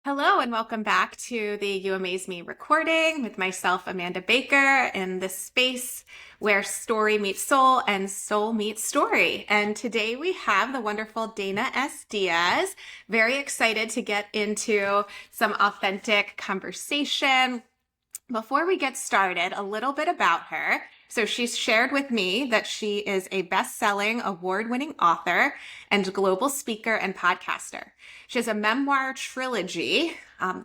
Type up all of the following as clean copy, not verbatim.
Hello and welcome back to the You Amaze Me recording with myself, Amanda Baker, in this space where story meets soul and soul meets story. And today we have the wonderful Dana S. Diaz. Very excited to get into some authentic conversation. Before we get started, a little bit about her. So she's shared with me that she is a best-selling, award-winning author and global speaker and podcaster. She has a memoir trilogy.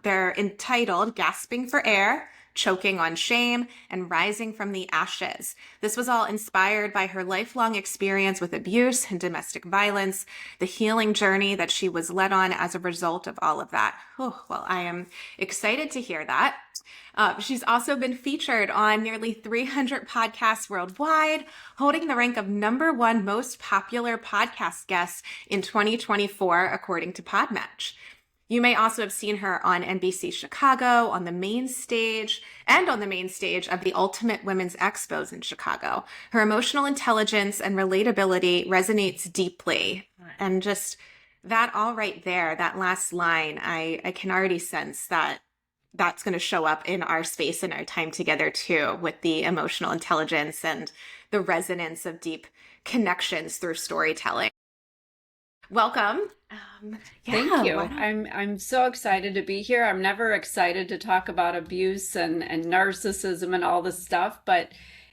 They're entitled Gasping for Air, Choking on Shame, and Rising from the Ashes. This was all inspired by her lifelong experience with abuse and domestic violence, the healing journey that she was led on as a result of all of that. Oh, well, I am excited to hear that. She's also been featured on nearly 300 podcasts worldwide, holding the rank of #1 most popular podcast guest in 2024, according to Podmatch. You may also have seen her on NBC Chicago, on the main stage, and on the main stage of the Ultimate Women's Expos in Chicago. Her emotional intelligence and relatability resonates deeply. And just that all right there, that last line, I can already sense that that's going to show up in our space and our time together too, with the emotional intelligence and the resonance of deep connections through storytelling. Welcome. Thank you. I'm so excited to be here. I'm never excited to talk about abuse and narcissism and all this stuff, but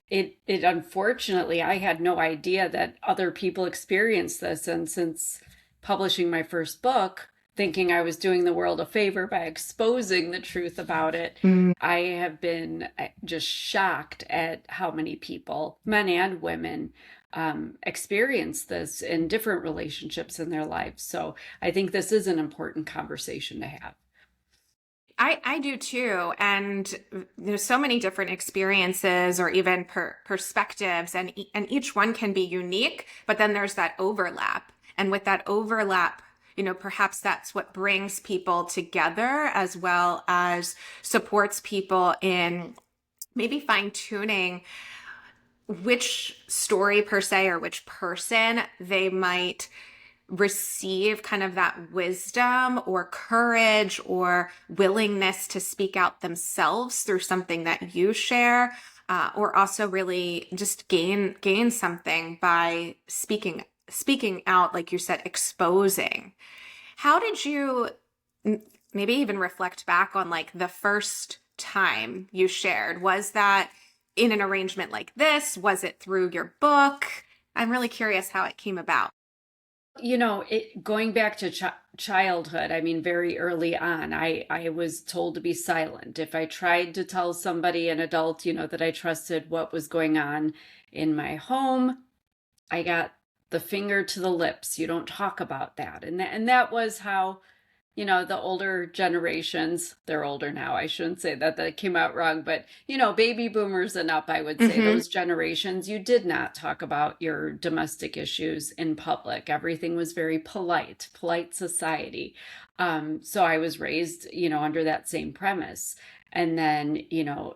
it unfortunately, I had no idea that other people experience this. And since publishing my first book, thinking I was doing the world a favor by exposing the truth about it, I have been just shocked at how many people, men and women, experience this in different relationships in their lives. So I think this is an important conversation to have. I do too. And there's so many different experiences or even perspectives, and each one can be unique, but then there's that overlap. And with that overlap, perhaps that's what brings people together, as well as supports people in maybe fine-tuning which story per se, or which person they might receive kind of that wisdom or courage or willingness to speak out themselves through something that you share, or also really just gain something by speaking out, like you said, exposing. How did you maybe even reflect back on like the first time you shared? Was that in an arrangement like this? Was it through your book? I'm really curious how it came about. Going back to childhood, I mean, very early on, I was told to be silent. If I tried to tell somebody, an adult, that I trusted, what was going on in my home, I got the finger to the lips. You don't talk about that. And that was how, the older generations, they're older now. I shouldn't say that came out wrong, but, baby boomers and up, I would say those generations, you did not talk about your domestic issues in public. Everything was very polite society. So I was raised, under that same premise. And then,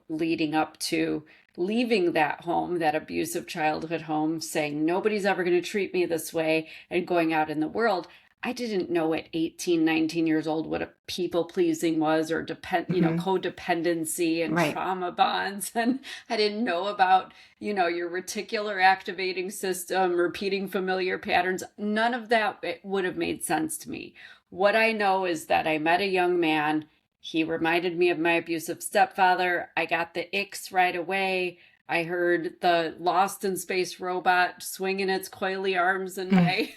leading up to leaving that home, that abusive childhood home, saying nobody's ever going to treat me this way, and going out in the world, I didn't know at 18, 19 years old what a people pleasing was, or codependency and trauma bonds. And I didn't know about, your reticular activating system, repeating familiar patterns. None of that would have made sense to me. What I know is that I met a young man. He reminded me of my abusive stepfather. I got the icks right away. I heard the Lost in Space robot swinging its coily arms in my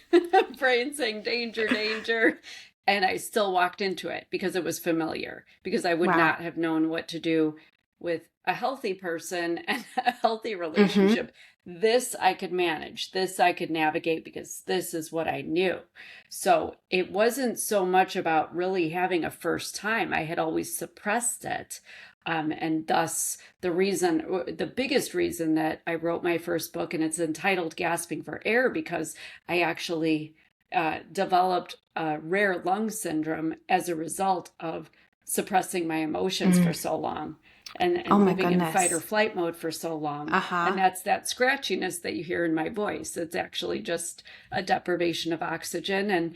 brain saying, danger, danger. And I still walked into it because it was familiar, because I would not have known what to do with a healthy person and a healthy relationship. This I could manage. This I could navigate, because this is what I knew. So it wasn't so much about really having a first time. I had always suppressed it. And thus the biggest reason that I wrote my first book, and it's entitled Gasping for Air, because I actually developed rare lung syndrome as a result of suppressing my emotions for so long. And living in fight or flight mode for so long. And that's that scratchiness that you hear in my voice. It's actually just a deprivation of oxygen. And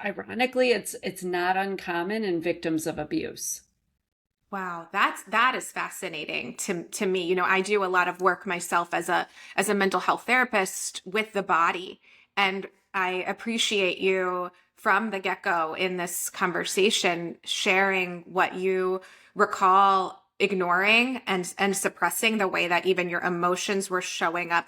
Ironically, it's not uncommon in victims of abuse. Wow, that is fascinating to me. You know, I do a lot of work myself as a mental health therapist with the body, and I appreciate you from the get-go in this conversation sharing what you recall ignoring and suppressing, the way that even your emotions were showing up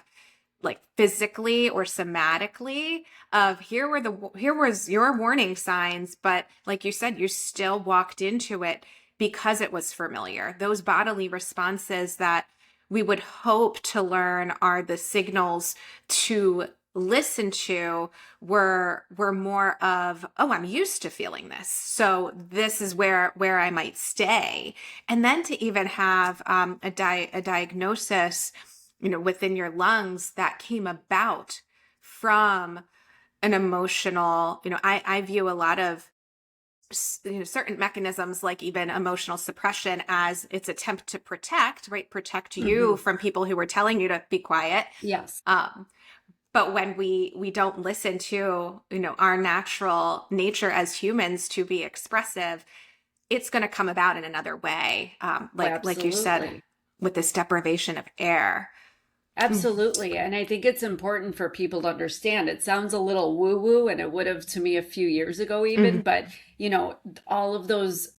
like physically or somatically, of here was your warning signs, but like you said, you still walked into it because it was familiar. Those bodily responses that we would hope to learn are the signals to listen to were more of, oh, I'm used to feeling this, so this is where I might stay. And then to even have a diagnosis, you know, within your lungs that came about from an emotional, you know, I view a lot of, you know, certain mechanisms like even emotional suppression as its attempt to protect, right? Protect you Hmm. from people who were telling you to be quiet. Yes. Um, but when we don't listen to, you know, our natural nature as humans to be expressive, it's going to come about in another way. Oh, Like you said, absolutely. with this deprivation of air. Mm. Absolutely. And I think it's important for people to understand. It sounds a little woo woo, and it would have to me a few years ago, even, Mhm. but all of those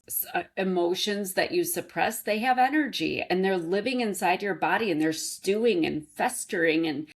emotions that you suppress, they have energy and they're living inside your body and they're stewing and festering, and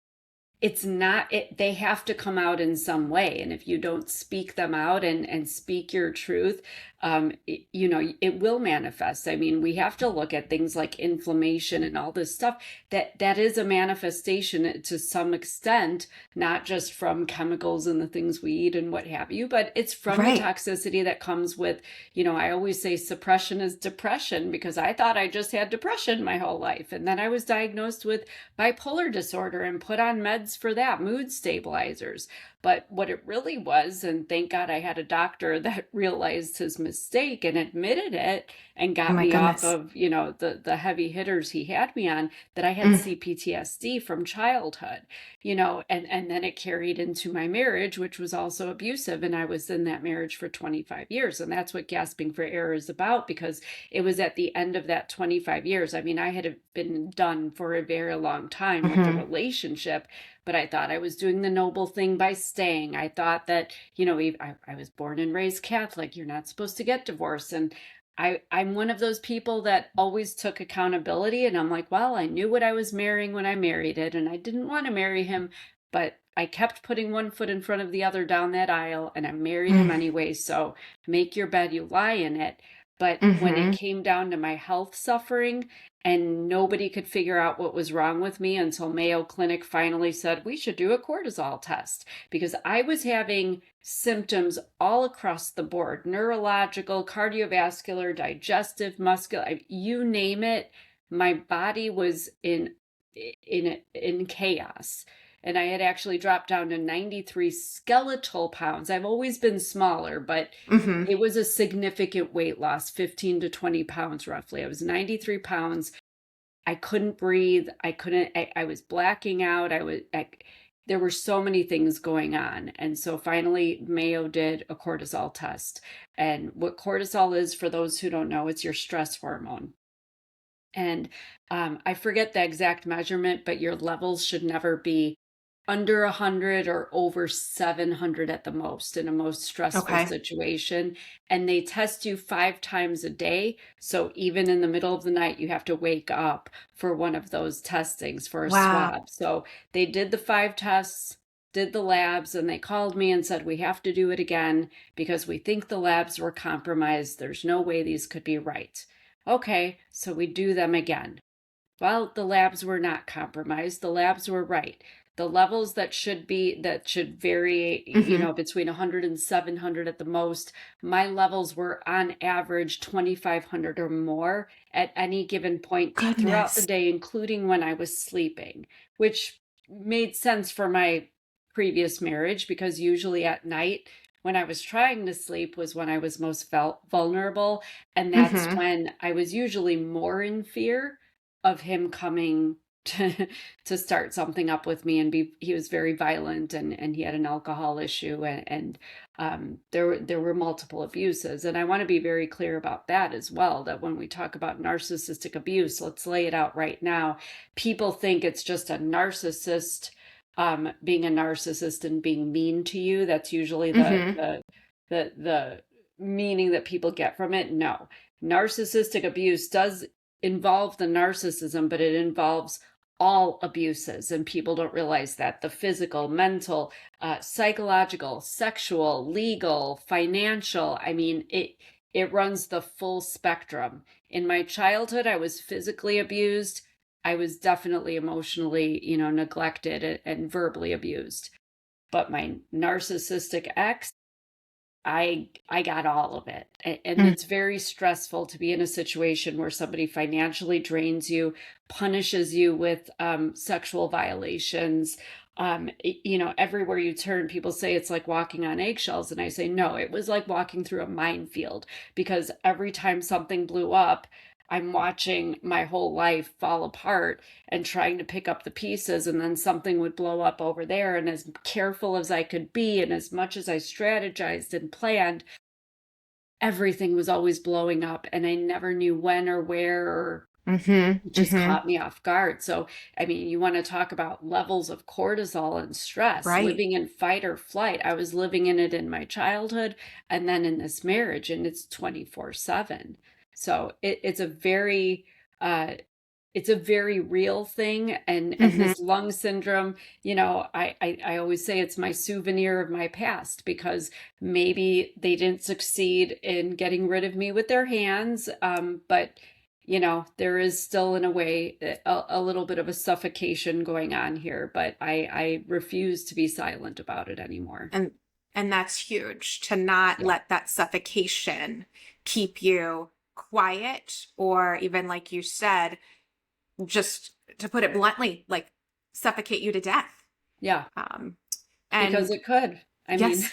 it's not it they have to come out in some way, and if you don't speak them out and speak your truth, it will manifest. I mean, we have to look at things like inflammation and all this stuff, that is a manifestation to some extent, not just from chemicals and the things we eat and what have you, but it's from the Right. toxicity that comes with, I always say suppression is depression, because I thought I just had depression my whole life, and then I was diagnosed with bipolar disorder and put on meds for that, mood stabilizers. But what it really was, and thank God I had a doctor that realized his mistake and admitted it and Oh got my me off goodness. of, the heavy hitters he had me on, that I had Mm. CPTSD from childhood, and then it carried into my marriage, which was also abusive. And I was in that marriage for 25 years. And that's what Gasping for Air is about, because it was at the end of that 25 years. I mean, I had been done for a very long time with the Hmm. relationship, but I thought I was doing the noble thing by staying. I thought that, I was born and raised Catholic. You're not supposed to get divorced. And I'm one of those people that always took accountability. And I'm like, well, I knew what I was marrying when I married it, and I didn't want to marry him, but I kept putting one foot in front of the other down that aisle, and I married him Mm. anyway. So make your bed, you lie in it. But when it Hmm. came down to my health suffering, and nobody could figure out what was wrong with me until Mayo Clinic finally said, we should do a cortisol test, because I was having symptoms all across the board: neurological, cardiovascular, digestive, muscular, you name it. My body was in chaos. And I had actually dropped down to 93 skeletal pounds. I've always been smaller, but Hmm. it was a significant weight loss, 15 to 20 pounds roughly. I was 93 pounds. I couldn't breathe. I was blacking out. There were so many things going on. And so finally, Mayo did a cortisol test. And what cortisol is, for those who don't know, it's your stress hormone. And I forget the exact measurement, but your levels should never be under 100 or over 700 at the most in a most stressful Okay. situation. And they test you 5 times a day. So even in the middle of the night, you have to wake up for one of those testings, for a Wow. swab. So they did the 5 tests, did the labs, and they called me and said, we have to do it again because we think the labs were compromised. There's no way these could be right. Okay, so we do them again. Well, the labs were not compromised. The labs were right. The levels that should vary, Hmm. between 100 and 700 at the most, my levels were on average 2,500 or more at any given point throughout the Goodness. day, including when I was sleeping, which made sense for my previous marriage, because usually at night when I was trying to sleep was when I was most felt vulnerable. And that's Hmm. when I was usually more in fear of him coming to start something up with me, and he was very violent, and he had an alcohol issue, and there were multiple abuses. And I want to be very clear about that as well, that when we talk about narcissistic abuse, let's lay it out right now. People think it's just a narcissist being a narcissist and being mean to you. That's usually the meaning that people get from it. No, narcissistic abuse does involve the narcissism, but it involves all abuses, and people don't realize that: the physical, mental, psychological, sexual, legal, financial. I mean, it runs the full spectrum. In my childhood, I was physically abused. I was definitely emotionally, neglected and verbally abused. But my narcissistic ex, I got all of it. And it's very stressful to be in a situation where somebody financially drains you, punishes you with sexual violations. Everywhere you turn, people say it's like walking on eggshells. And I say, no, it was like walking through a minefield, because every time something blew up, I'm watching my whole life fall apart and trying to pick up the pieces, and then something would blow up over there. And as careful as I could be, and as much as I strategized and planned, everything was always blowing up, and I never knew when or where, or it just caught me off guard. So, I mean, you want to talk about levels of cortisol and stress, living in fight or flight. I was living in it in my childhood and then in this marriage, and it's 24/7. So it's a very real thing. And this lung syndrome, I always say it's my souvenir of my past, because maybe they didn't succeed in getting rid of me with their hands. But there is still, in a way, a little bit of a suffocation going on here, but I refuse to be silent about it anymore. And that's huge, to not let that suffocation keep you quiet, or even, like you said, just to put it bluntly, like suffocate you to death. Yeah. And because it could. I mean,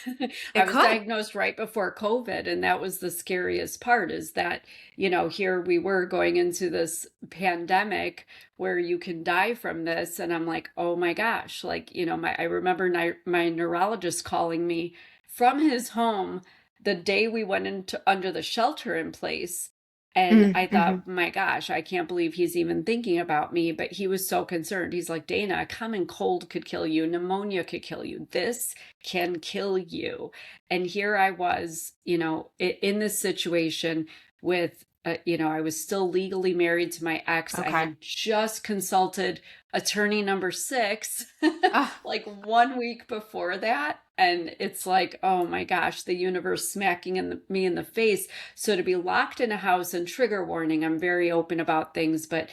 I was diagnosed right before COVID, and that was the scariest part, is that, here we were going into this pandemic where you can die from this. And I'm like, oh my gosh, like, I remember my neurologist calling me from his home the day we went into under the shelter in place. And I thought, my gosh, I can't believe he's even thinking about me. But he was so concerned. He's like, Dana, a common cold could kill you. Pneumonia could kill you. This can kill you. And here I was, in this situation with, I was still legally married to my ex. I had just consulted attorney number 6, like 1 week before that. And it's like, oh my gosh, the universe smacking me in the face. So to be locked in a house, and trigger warning, I'm very open about things, but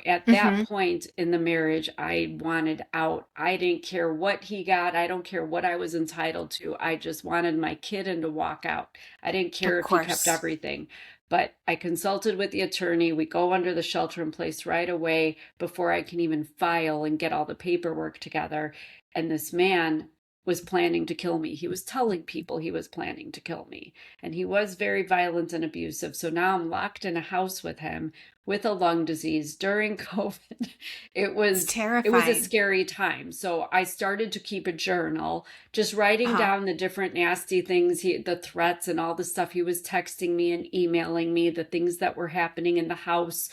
at that point in the marriage, I wanted out. I didn't care what he got. I don't care what I was entitled to. I just wanted my kid and to walk out. I didn't care if he kept everything. But I consulted with the attorney. We go under the shelter in place right away before I can even file and get all the paperwork together. And this man was planning to kill me. He was telling people he was planning to kill me. And he was very violent and abusive. So now I'm locked in a house with him with a lung disease during COVID. It was terrifying. It was a scary time. So I started to keep a journal, just writing down the different nasty things, the threats and all the stuff he was texting me and emailing me, the things that were happening in the house.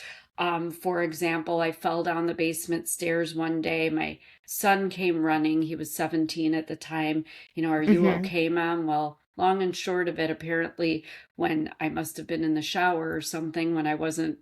For example, I fell down the basement stairs one day. My son came running. He was 17 at the time. Are you okay, Mom? Well, long and short of it, apparently, when I must have been in the shower or something, when I wasn't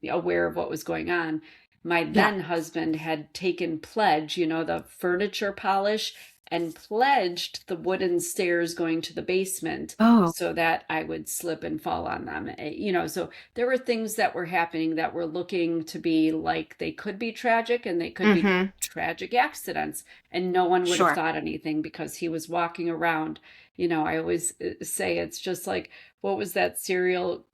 aware of what was going on, my then husband had taken pledge, the furniture polish, and pledged the wooden stairs going to the basement so that I would slip and fall on them. So there were things that were happening that were looking to be like they could be tragic, and they could be tragic accidents. And no one would have thought anything, because he was walking around. I always say it's just like, what was that serial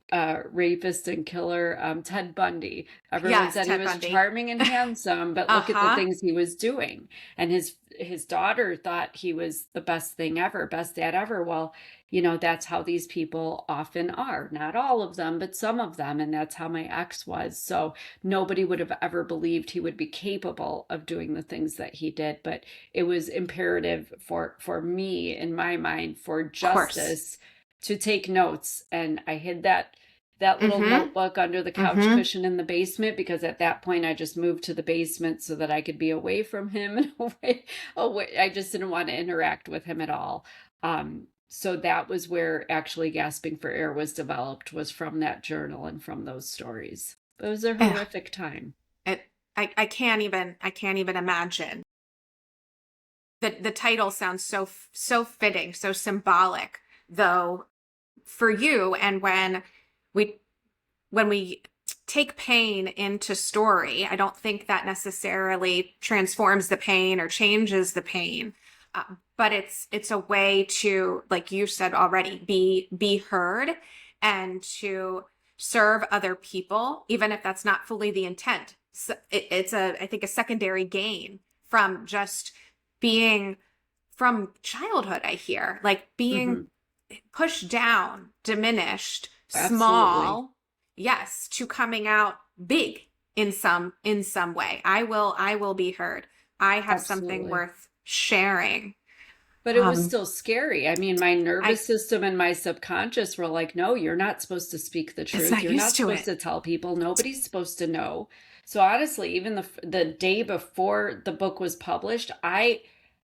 rapist and killer, Ted Bundy. Everyone Yes, said he Ted was Bundy. charming and handsome, but look at the Uh-huh. things he was doing. And his daughter thought he was the best thing ever, best dad ever. Well, that's how these people often are. Not all of them, but some of them. And that's how my ex was. So nobody would have ever believed he would be capable of doing the things that he did. But it was imperative for me, in my mind, for Of course. justice to take notes. And I hid that little Mm-hmm. notebook under the couch Mm-hmm. cushion in the basement, because at that point I just moved to the basement so that I could be away from him and away. I just didn't want to interact with him at all. So that was where actually Gasping for Air was developed, was from that journal and from those stories. It was a Yeah. horrific time. I can't even imagine. The title sounds so fitting, so symbolic, though, for you. And we when we take pain into story, I don't think that necessarily transforms the pain or changes the pain. But it's a way to, like you said already, be heard and to serve other people, even if that's not fully the intent. So it's I think, a secondary gain from just being, from childhood, I hear, like being Hmm. pushed down, diminished, Absolutely. small, yes, to coming out big in some way. I will be heard. I have something Absolutely. worth sharing. But it was Um, still scary. I mean, my I nervous system and my subconscious were like, no, you're not supposed to speak the it's truth. not You're used not to supposed it. to tell people. Nobody's supposed to know. So honestly, even the day before the book was published, I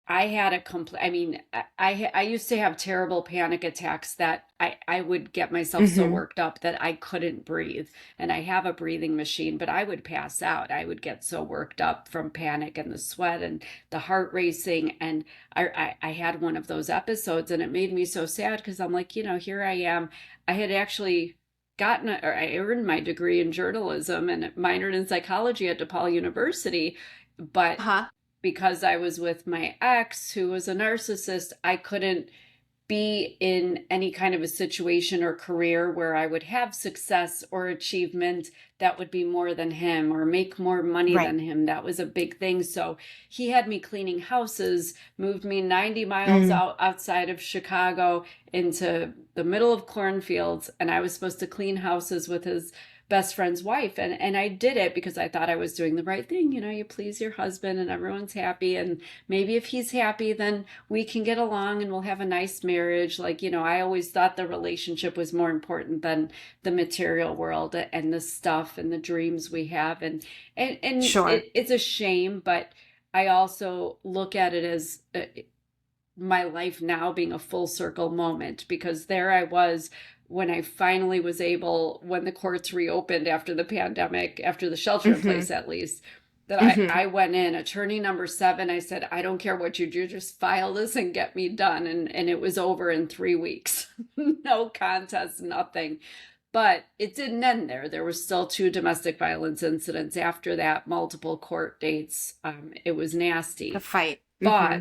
had a complete, I mean, I used to have terrible panic attacks that I would get myself so Hmm. worked up that I couldn't breathe. And I have a breathing machine, but I would pass out. I would get so worked up from panic and the sweat and the heart racing. And I had one of those episodes, and it made me so sad, because I'm like, here I am. I had actually or I earned my degree in journalism and minored in psychology at DePaul University. But Huh? because I was with my ex, who was a narcissist, I couldn't be in any kind of a situation or career where I would have success or achievement that would be more than him, or make more money Right. than him. That was a big thing. So he had me cleaning houses, moved me 90 miles Mm. outside of Chicago into the middle of cornfields, and I was supposed to clean houses with his best friend's wife. And I did it because I thought I was doing the right thing. You please your husband and everyone's happy, and maybe if he's happy, then we can get along and we'll have a nice marriage. Like, I always thought the relationship was more important than the material world and the stuff and the dreams we have. And Sure. it's a shame, but I also look at it as my life now being a full circle moment, because there I was when I finally was able, when the courts reopened after the pandemic, after the shelter in Hmm. place at least, that Hmm. I went in, attorney number 7. I said, I don't care what you do, just file this and get me done. And it was over in 3 weeks. No contest, nothing. But it didn't end there. There was still 2 domestic violence incidents after that, multiple court dates. It was The nasty. fight. Hmm.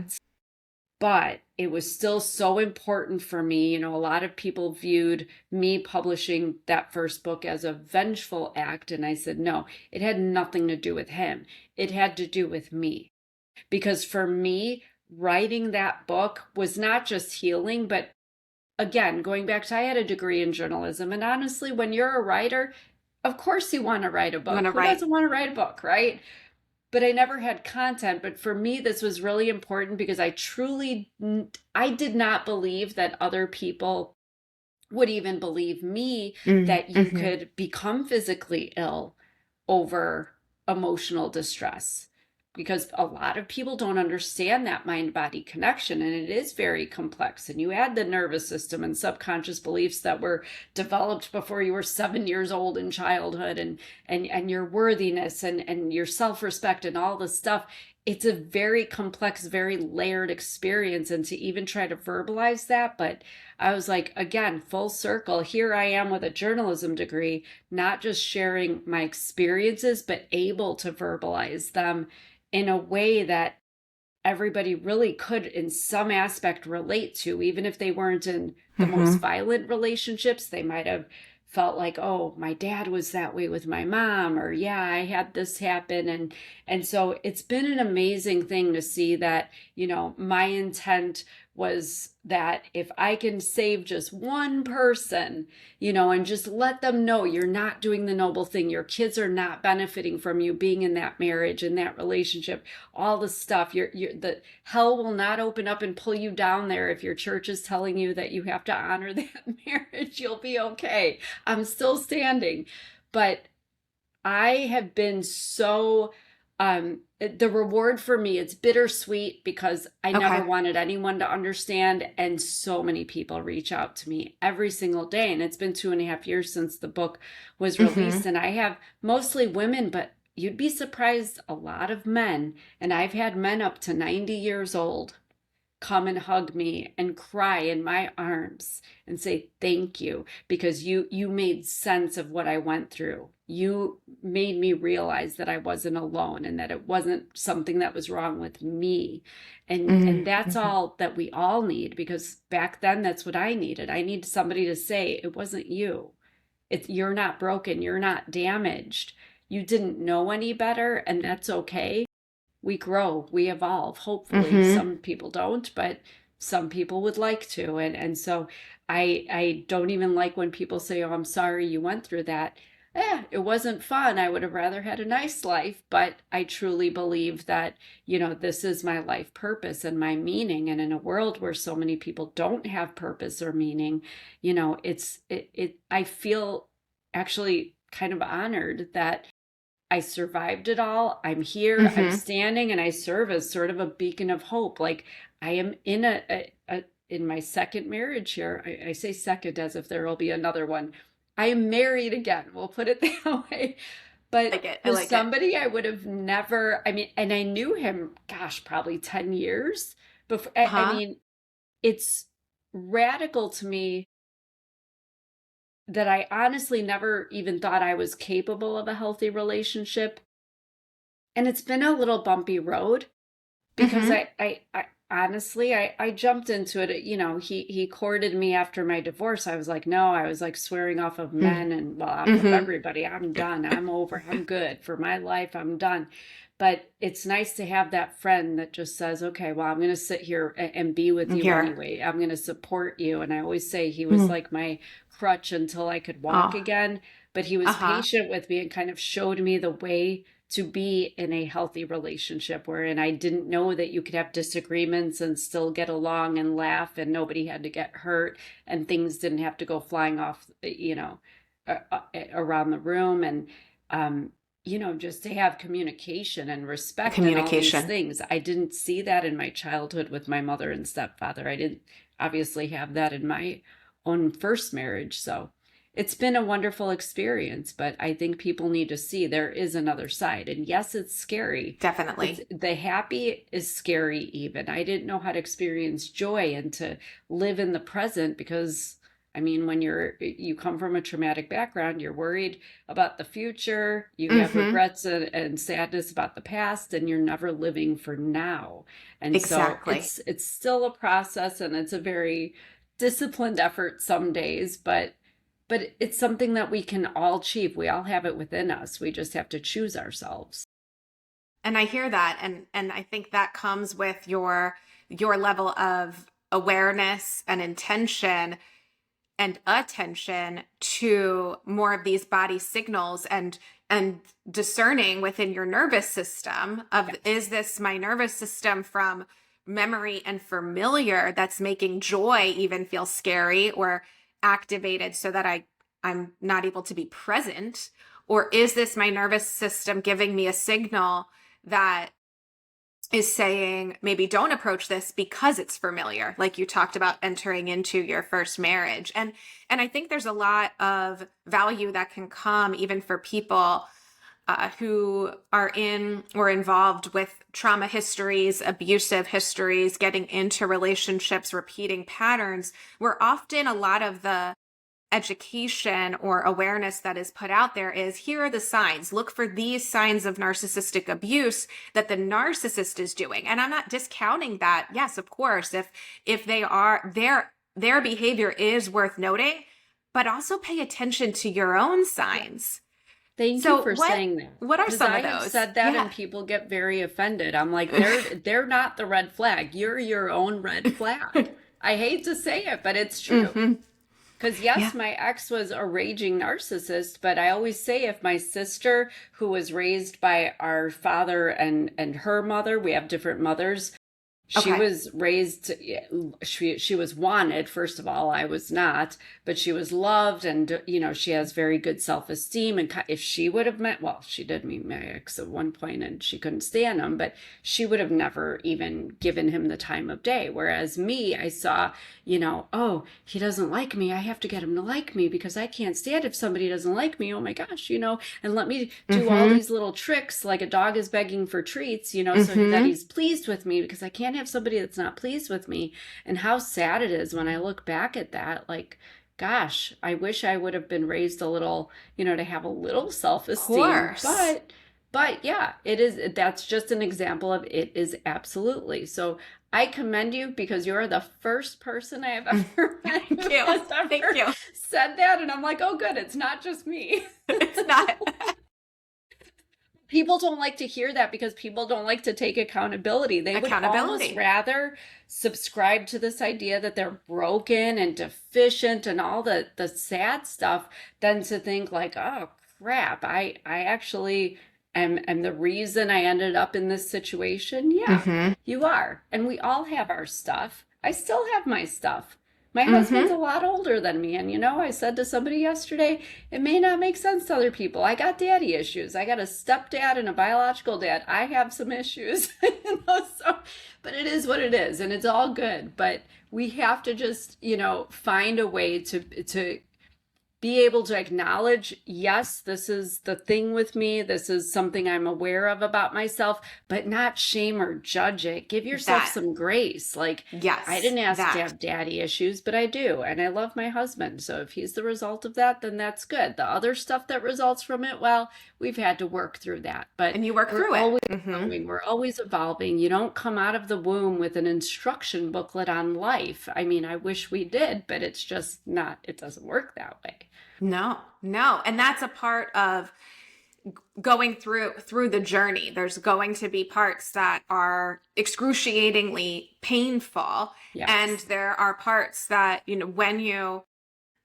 But it was still so important for me. A lot of people viewed me publishing that first book as a vengeful act. And I said, no, it had nothing to do with him. It had to do with me. Because for me, writing that book was not just healing, but again, going back to, I had a degree in journalism. And honestly, when you're a writer, of course you want to write a You want book. to Who write? doesn't want to write a book, right? But I never had content. But for me, this was really important, because I did not believe that other people would even believe me, that you Mm-hmm. could become physically ill over emotional distress, because a lot of people don't understand that mind body connection, and it is very complex. And you add the nervous system and subconscious beliefs that were developed before you were 7 years old in childhood, and your worthiness and your self-respect and all this stuff. It's a very complex, very layered experience, and to even try to verbalize that. But I was like, again, full circle, here I am with a journalism degree, not just sharing my experiences, but able to verbalize them in a way that everybody really could, in some aspect, relate to. Even if they weren't in the most Hmm. violent relationships, they might have felt like, oh, my dad was that way with my mom, or yeah, I had this happen. And so it's been an amazing thing to see that, my intent was that if I can save just one person, and just let them know you're not doing the noble thing, your kids are not benefiting from you being in that marriage, in that relationship, all the stuff, the hell will not open up and pull you down there. If your church is telling you that you have to honor that marriage, you'll be okay. I'm still standing. But I have been so, the reward for me, it's bittersweet because I never wanted anyone to understand. And so many people reach out to me every single day. And it's been 2.5 years since the book was released. And I have mostly women, but you'd be surprised, a lot of men. And I've had men up to 90 years old come and hug me and cry in my arms and say, thank you, because you made sense of what I went through. You made me realize that I wasn't alone and that it wasn't something that was wrong with me. And that's all that we all need, because back then that's what I needed. I need somebody to say, it wasn't you. You're not broken. You're not damaged. You didn't know any better, and that's okay. We grow, we evolve. Hopefully, some people don't, but some people would like to. And so I don't even like when people say, oh, I'm sorry you went through that. It wasn't fun. I would have rather had a nice life, but I truly believe that, this is my life purpose and my meaning. And in a world where so many people don't have purpose or meaning, I feel actually kind of honored that I survived it all. I'm here, I'm standing, and I serve as sort of a beacon of hope. Like, I am in in my second marriage here. I say second as if there will be another one. I am married again. We'll put it that way. But for somebody I would have never, and I knew him, gosh, probably 10 years before. I mean, it's radical to me that I honestly never even thought I was capable of a healthy relationship. And it's been a little bumpy road because I honestly, I jumped into it. He courted me after my divorce. I was like, no, I was like swearing off of men and off of everybody. I'm done. I'm over. I'm good for my life. I'm done. But it's nice to have that friend that just says, okay, well, I'm going to sit here and be with you anyway. I'm going to support you. And I always say he was like my crutch until I could walk again. But he was patient with me and kind of showed me the way to be in a healthy relationship, wherein I didn't know that you could have disagreements and still get along and laugh and nobody had to get hurt and things didn't have to go flying off, around the room. And, just to have communication and respect and all these things. I didn't see that in my childhood with my mother and stepfather. I didn't obviously have that in my own first marriage. So it's been a wonderful experience, but I think people need to see there is another side. And yes, it's scary. Definitely. The happy is scary even. I didn't know how to experience joy and to live in the present because when you come from a traumatic background, you're worried about the future, you have regrets and sadness about the past, and you're never living for now. And so it's still a process, and it's a very disciplined effort some days, but it's something that we can all achieve. We all have it within us. We just have to choose ourselves. And I hear that. And I think that comes with your level of awareness and intention and attention to more of these body signals and discerning within your nervous system of, is this my nervous system from memory and familiar that's making joy even feel scary or activated so that I'm not able to be present? Or is this my nervous system giving me a signal that is saying, maybe don't approach this because it's familiar, like you talked about entering into your first marriage. And I think there's a lot of value that can come even for people who are in or involved with trauma histories, abusive histories, getting into relationships, repeating patterns, where often a lot of the education or awareness that is put out there is, here are the signs. Look for these signs of narcissistic abuse that the narcissist is doing. And I'm not discounting that. Yes, of course, if they are, their behavior is worth noting, but also pay attention to your own signs. Thank you So for saying that. what are Because some I of have those? said that Yeah. and people get very offended. I'm like, they're not the red flag. You're your own red flag. I hate to say it, but it's true. Hmm. Because Yeah. yes, my ex was a raging narcissist, but I always say if my sister, who was raised by our father and her mother, we have different mothers, she Okay. was raised, she was wanted, first of all. I was not, but she was loved, and she has very good self-esteem. And if she would have met, well, she did meet my ex at one point and she couldn't stand him, but she would have never even given him the time of day. Whereas me, I saw, oh, he doesn't like me, I have to get him to like me because I can't stand if somebody doesn't like me. Oh my gosh, and let me do all Hmm. these little tricks like a dog is begging for treats, so that Hmm. he's pleased with me, because I can't have somebody that's not pleased with me. And how sad it is when I look back at that, like, gosh, I wish I would have been raised a little, to have a little Of self-esteem. course. But yeah, that's just an example of it is absolutely. So I commend you, because you're the first person I have ever met Thank who you. has Thank ever you. said that. And I'm like, oh, good, it's not just me. It's not. People don't like to hear that because people don't like to take accountability. They would almost Accountability. rather subscribe to this idea that they're broken and deficient and all the sad stuff than to think like, oh crap, I actually am the reason I ended up in this situation. Yeah, Hmm. you are. And we all have our stuff. I still have my stuff. My husband's Hmm. a lot older than me. And I said to somebody yesterday, it may not make sense to other people. I got daddy issues. I got a stepdad and a biological dad. I have some issues. So, but it is what it is, and it's all good. But we have to just, find a way to be able to acknowledge, yes, this is the thing with me. This is something I'm aware of about myself, but not shame or judge it. Give yourself That. some grace. Like, I Yes. didn't ask to That. have daddy issues, but I do. And I love my husband. So if he's the result of that, then that's good. The other stuff that results from it, well, we've had to work through that. But And you work we're through it. always Hmm. growing. We're always evolving. You don't come out of the womb with an instruction booklet on life. I mean, I wish we did, but it's just not, it doesn't work that way. No, no. And that's a part of going through the journey. There's going to be parts that are excruciatingly painful. And Yes. there are parts that, when you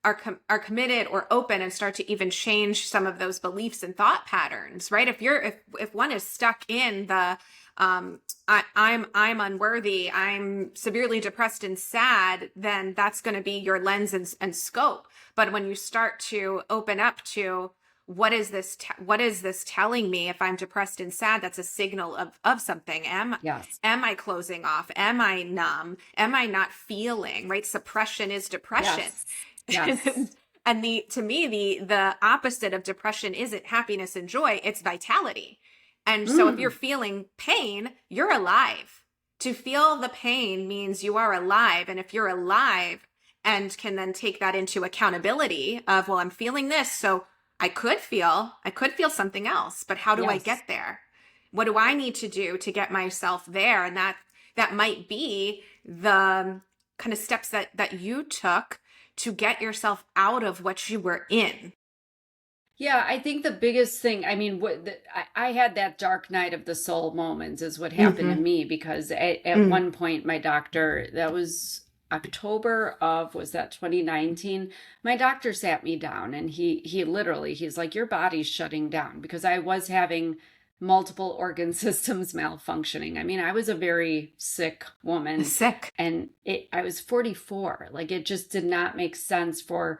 are committed or open and start to even change some of those beliefs and thought patterns, right? If one is stuck in the I'm unworthy, I'm severely depressed and sad, then that's going to be your lens and scope. But when you start to open up to what is this telling me? If I'm depressed and sad, that's a signal of something. Yes. Am I closing off? Am I numb? Am I not feeling? Right? Suppression is depression. Yes. Yes. And to me, the opposite of depression isn't happiness and joy, it's vitality. And so if you're Mm. feeling pain, you're alive. To feel the pain means you are alive. And if you're alive and can then take that into accountability of, well, I'm feeling this, so I could feel something else, but how do I Yes. get there? What do I need to do to get myself there? And that might be the kind of steps that you took to get yourself out of what you were in. Yeah, I think the biggest thing, I mean, I had that dark night of the soul moments is what happened to Mm-hmm. me, because at one point my doctor, that was October of, was that 2019? My doctor sat me down and he literally, he's like, your body's shutting down, because I was having multiple organ systems malfunctioning. I mean, I was a very sick woman, Sick. and I was 44. Like, it just did not make sense for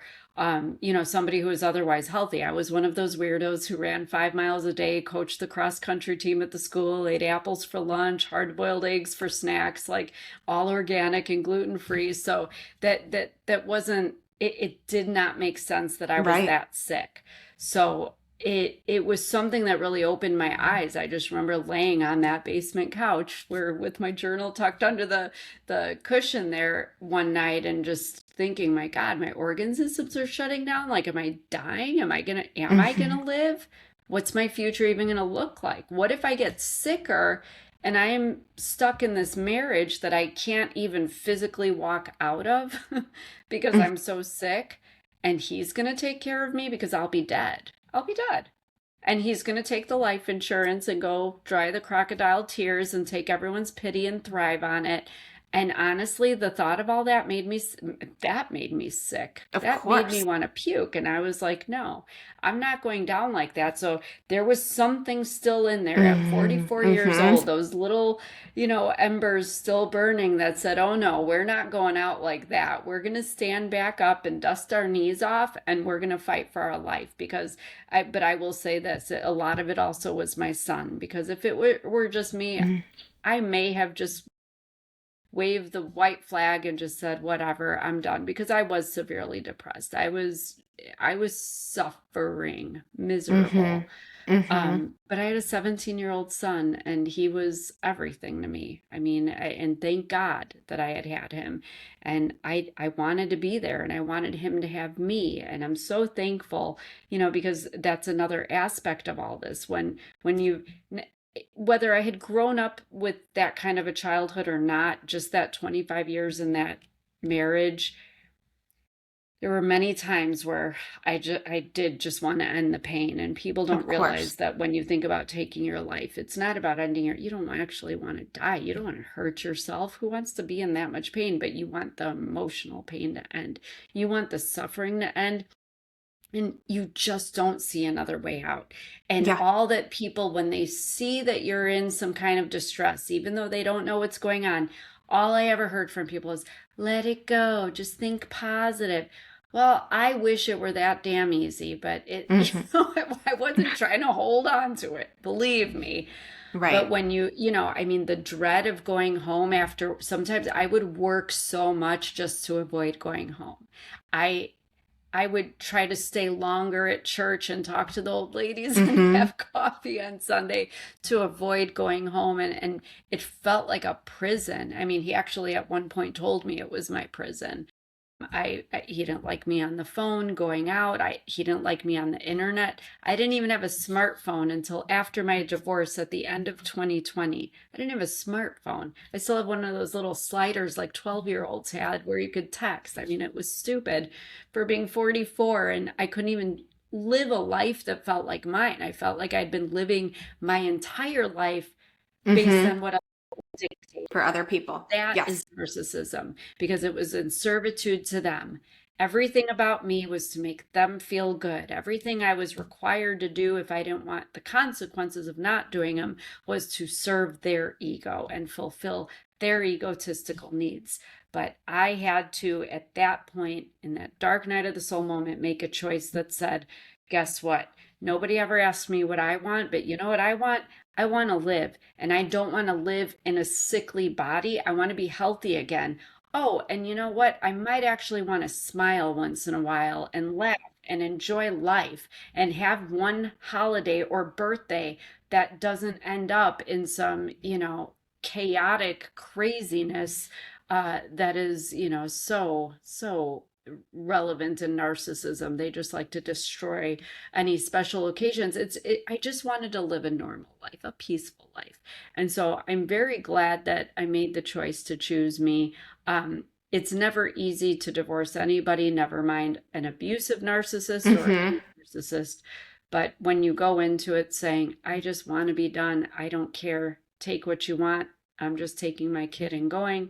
somebody who was otherwise healthy. I was one of those weirdos who ran 5 miles a day, coached the cross country team at the school, ate apples for lunch, hard boiled eggs for snacks, like all organic and gluten free. So that wasn't, it did not make sense that I was Right. that sick. So it was something that really opened my eyes. I just remember laying on that basement couch where, with my journal tucked under the cushion there one night, and just thinking, my God, my organ systems are shutting down. Like, am I dying? Am I Mm-hmm. gonna live? What's my future even gonna look like? What if I get sicker and I am stuck in this marriage that I can't even physically walk out of because I'm so sick? and he's going to take care of me because I'll be dead. I'll be dead. And he's going to take the life insurance and go dry the crocodile tears and take everyone's pity and thrive on it. And honestly, the thought of all that made me sick. That made me course. want to puke. And I was like, no, I'm not going down like that. So there was something still in there at 44 years old, those little, embers still burning that said, oh no, we're not going out like that. We're going to stand back up and dust our knees off, and we're going to fight for our life. But I will say this, a lot of it also was my son, because if it were just me, I may have just waved the white flag and just said, whatever, I'm done, because I was severely depressed. I was suffering, miserable. But I had a 17-year-old son, and he was everything to me. I mean, and thank God that I had him. And I wanted to be there, and I wanted him to have me. And I'm so thankful, because that's another aspect of all this. Whether I had grown up with that kind of a childhood or not, just that 25 years in that marriage, there were many times where I did just want to end the pain. And people don't realize that when you think about taking your life, it's not about ending you don't actually want to die. You don't want to hurt yourself. Who wants to be in that much pain? But you want the emotional pain to end. You want the suffering to end. And you just don't see another way out. And all that people, when they see that you're in some kind of distress, even though they don't know what's going on, all I ever heard from people is, let it go. Just think positive. Well, I wish it were that damn easy, but I wasn't trying to hold on to it. Believe me. Right. But when the dread of going home after, sometimes I would work so much just to avoid going home. I would try to stay longer at church and talk to the old ladies and have coffee on Sunday to avoid going home. And it felt like a prison. I mean, he actually at one point told me it was my prison. He didn't like me on the phone going out. He didn't like me on the internet. I didn't even have a smartphone until after my divorce at the end of 2020. I didn't have a smartphone. I still have one of those little sliders like 12-year-olds had where you could text. I mean, it was stupid for being 44, and I couldn't even live a life that felt like mine. I felt like I'd been living my entire life based on what I dictated for other people. That is narcissism, because it was in servitude to them. Everything about me was to make them feel good. Everything I was required to do, if I didn't want the consequences of not doing them, was to serve their ego and fulfill their egotistical needs. But I had to, at that point, in that dark night of the soul moment, make a choice that said, guess what? Nobody ever asked me what I want, but you know what I want? I want to live, and I don't want to live in a sickly body. I want to be healthy again. Oh, and you know what? I might actually want to smile once in a while and laugh and enjoy life and have one holiday or birthday that doesn't end up in some, chaotic craziness that is, so relevant in narcissism. They just like to destroy any special occasions. I just wanted to live a normal life, a peaceful life. And so I'm very glad that I made the choice to choose me. It's never easy to divorce anybody, never mind an abusive narcissist or a narcissist. But when you go into it saying, I just want to be done, I don't care, take what you want, I'm just taking my kid and going,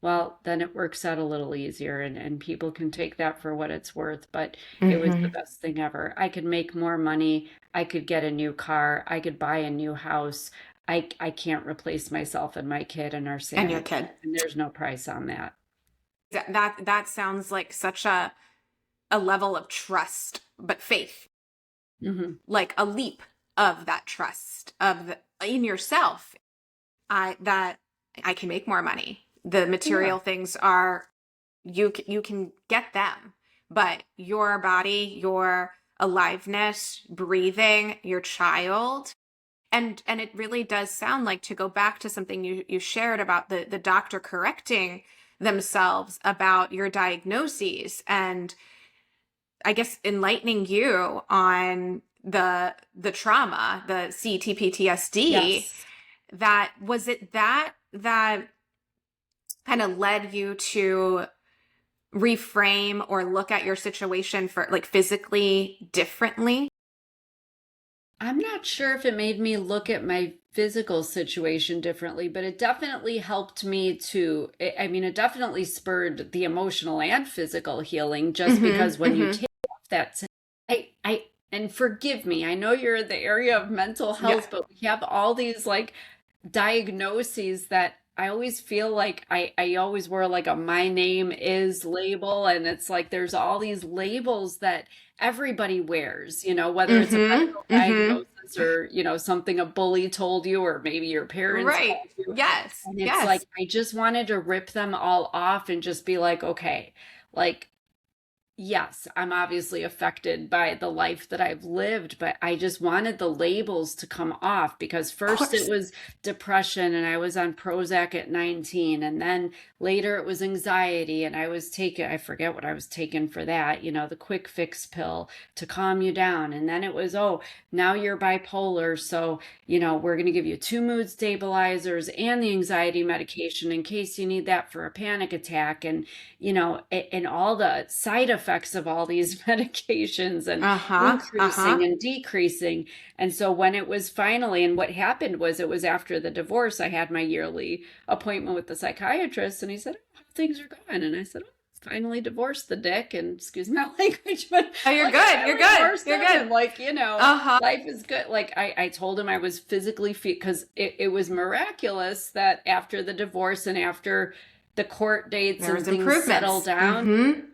well, then it works out a little easier, and people can take that for what it's worth. But it was the best thing ever. I could make more money. I could get a new car. I could buy a new house. I can't replace myself and my kid and our sanity. And your kid. And there's no price on that. That sounds like such a level of trust, but faith. Like a leap of that trust in yourself. That I can make more money. The material things are, you can get them, but your body, your aliveness, breathing, your child. And it really does sound like, to go back to something you shared about the doctor correcting themselves about your diagnoses, and I guess enlightening you on the trauma, the CTPTSD, that was it that kind of led you to reframe or look at your situation for like physically differently? I'm not sure if it made me look at my physical situation differently, but it definitely helped me to, I mean, it definitely spurred the emotional and physical healing just because when you take off that, and forgive me, I know you're in the area of mental Yeah. health, but we have all these like diagnoses that I always feel like I always wear like a my name is label. And it's like there's all these labels that everybody wears, you know, whether it's a medical diagnosis or, you know, something a bully told you, or maybe your parents Right. told you. Yes. And it's like, Yes. I just wanted to rip them all off and just be like, okay, like, yes, I'm obviously affected by the life that I've lived, but I just wanted the labels to come off because Of first it course. was depression and I was on Prozac at 19. And then later it was anxiety and I was taking, I forget what I was taking for that, you know, the quick fix pill to calm you down. And then it was, oh, now you're bipolar. So, you know, we're going to give you 2 mood stabilizers and the anxiety medication in case you need that for a panic attack. And you know, and all the side effects of all these medications and Uh-huh. increasing Uh-huh. and decreasing. And so when it was finally, and what happened was it was after the divorce, I had my yearly appointment with the psychiatrist and he said, oh, how things are going. And I said, oh, finally divorced the dick, and excuse my language, but Oh, you're like, good. You're good. You're him, good. and like, you know, Uh-huh. life is good. Like I told him I was physically fit because it was miraculous that after the divorce and after the court dates There and was things settle improvements. down,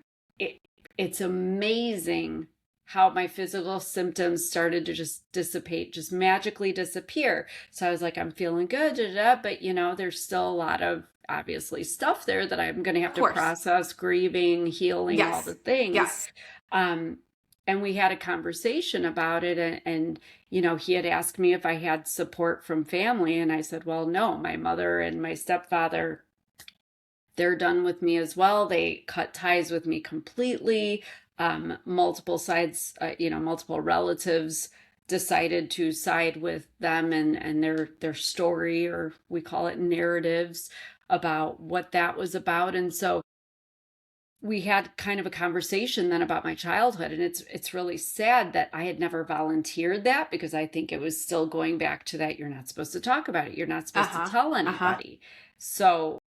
it's amazing how my physical symptoms started to just dissipate, just magically disappear. So I was like, I'm feeling good, but you know, there's still a lot of obviously stuff there that I'm going to have Of to course. process, grieving, healing, all Yes. the things. Yes. And we had a conversation about it, and you know, he had asked me if I had support from family, and I said, well, no, my mother and my stepfather, they're done with me as well. They cut ties with me completely. Multiple sides, you know, multiple relatives decided to side with them and their story, or we call it narratives, about what that was about. And so we had kind of a conversation then about my childhood, and it's really sad that I had never volunteered that, because I think it was still going back to that you're not supposed to talk about it, you're not supposed to tell anybody. So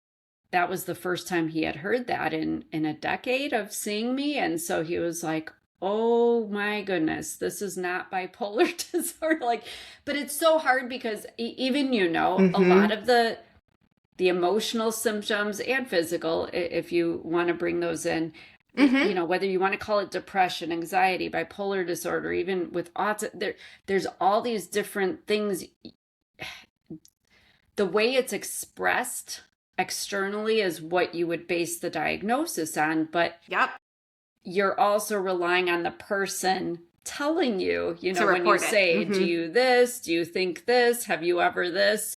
that was the first time he had heard that in a decade of seeing me. And so he was like, oh my goodness, this is not bipolar disorder. Like, but it's so hard because even, you know, a lot of the emotional symptoms and physical, if you want to bring those in, you know, whether you want to call it depression, anxiety, bipolar disorder, even with autism, there's all these different things. The way it's expressed externally is what you would base the diagnosis on, but Yep. you're also relying on the person telling you, you know, when you report it. say, do you this, do you think this, have you ever this?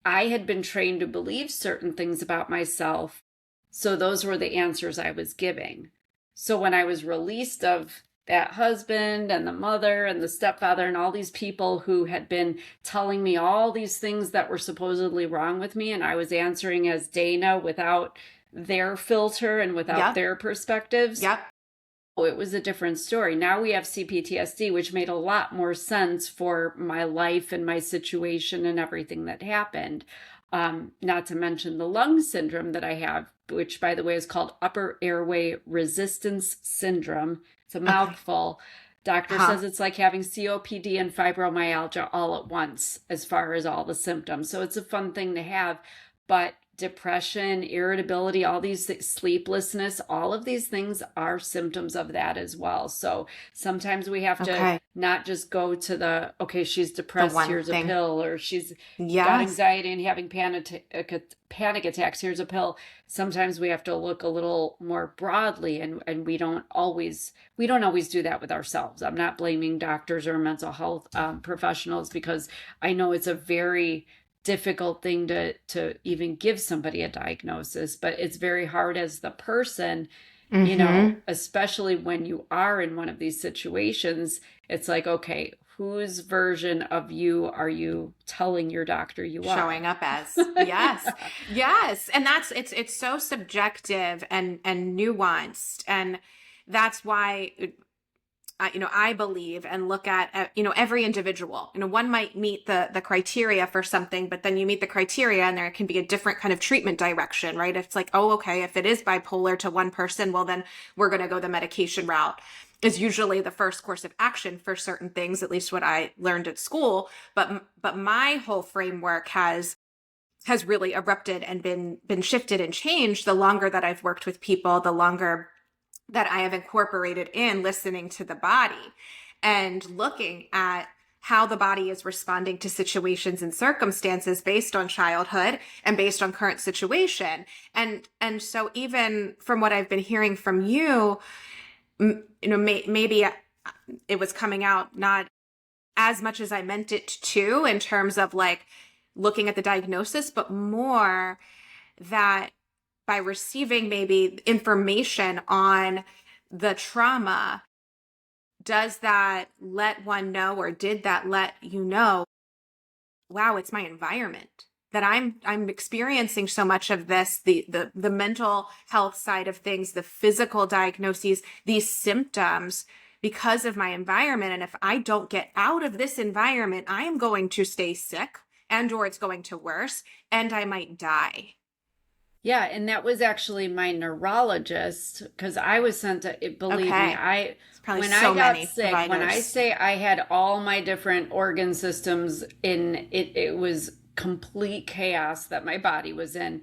I had been trained to believe certain things about myself, so those were the answers I was giving. So when I was released of that husband and the mother and the stepfather and all these people who had been telling me all these things that were supposedly wrong with me, and I was answering as Dana without their filter and without their perspectives. Yep. Oh, it was a different story. Now we have CPTSD, which made a lot more sense for my life and my situation and everything that happened. Not to mention the lung syndrome that I have, which, by the way, is called upper airway resistance syndrome. It's a mouthful. Doctor says it's like having COPD and fibromyalgia all at once, as far as all the symptoms. So it's a fun thing to have. But depression, irritability, all these sleeplessness, all of these things are symptoms of that as well. So sometimes we have to not just go to the, okay, she's depressed, here's a pill, or she's got anxiety and having panic attacks, here's a pill. Sometimes we have to look a little more broadly, and we don't always do that with ourselves. I'm not blaming doctors or mental health professionals, because I know it's a very difficult thing to even give somebody a diagnosis, but it's very hard as the person, you know, especially when you are in one of these situations. It's like, okay, whose version of you are you telling your doctor you are? Showing up as. Yes. Yes. And it's so subjective and nuanced. And that's why, I believe and look at, every individual. One might meet the criteria for something, but then you meet the criteria and there can be a different kind of treatment direction, right? It's like, oh, okay, if it is bipolar to one person, well, then we're going to go the medication route is usually the first course of action for certain things, at least what I learned at school. But my whole framework has really erupted and been shifted and changed the longer that I've worked with people, the longer that I have incorporated in listening to the body and looking at how the body is responding to situations and circumstances based on childhood and based on current situation. And so even from what I've been hearing from you, maybe it was coming out not as much as I meant it to in terms of like looking at the diagnosis, but more that by receiving maybe information on the trauma, does that let one know, or did that let you know, wow, it's my environment that I'm experiencing so much of this, the mental health side of things, the physical diagnoses, these symptoms because of my environment. And if I don't get out of this environment, I am going to stay sick or it's going to worse and I might die. Yeah, and that was actually my neurologist, because I was sent to, believe me, when I got sick, when I say I had all my different organ systems in it was complete chaos that my body was in.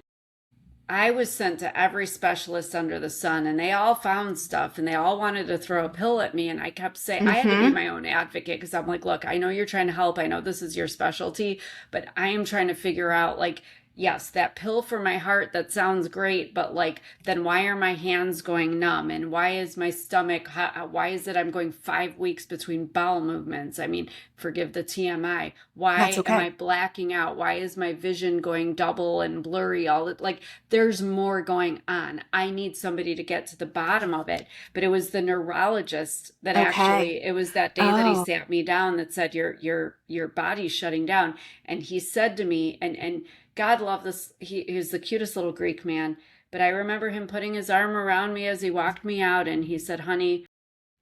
I was sent to every specialist under the sun, and they all found stuff, and they all wanted to throw a pill at me. And I kept saying, I had to be my own advocate, because I'm like, look, I know you're trying to help. I know this is your specialty, but I am trying to figure out, like, yes, that pill for my heart, that sounds great, but like, then why are my hands going numb? And why is my stomach, why is it I'm going 5 weeks between bowel movements? I mean, forgive the TMI. Why am I blacking out? Why is my vision going double and blurry? Like, there's more going on. I need somebody to get to the bottom of it. But it was the neurologist that actually, it was that day that he sat me down that said, your body's shutting down. And he said to me, and God love this. He was the cutest little Greek man. But I remember him putting his arm around me as he walked me out. And he said, honey,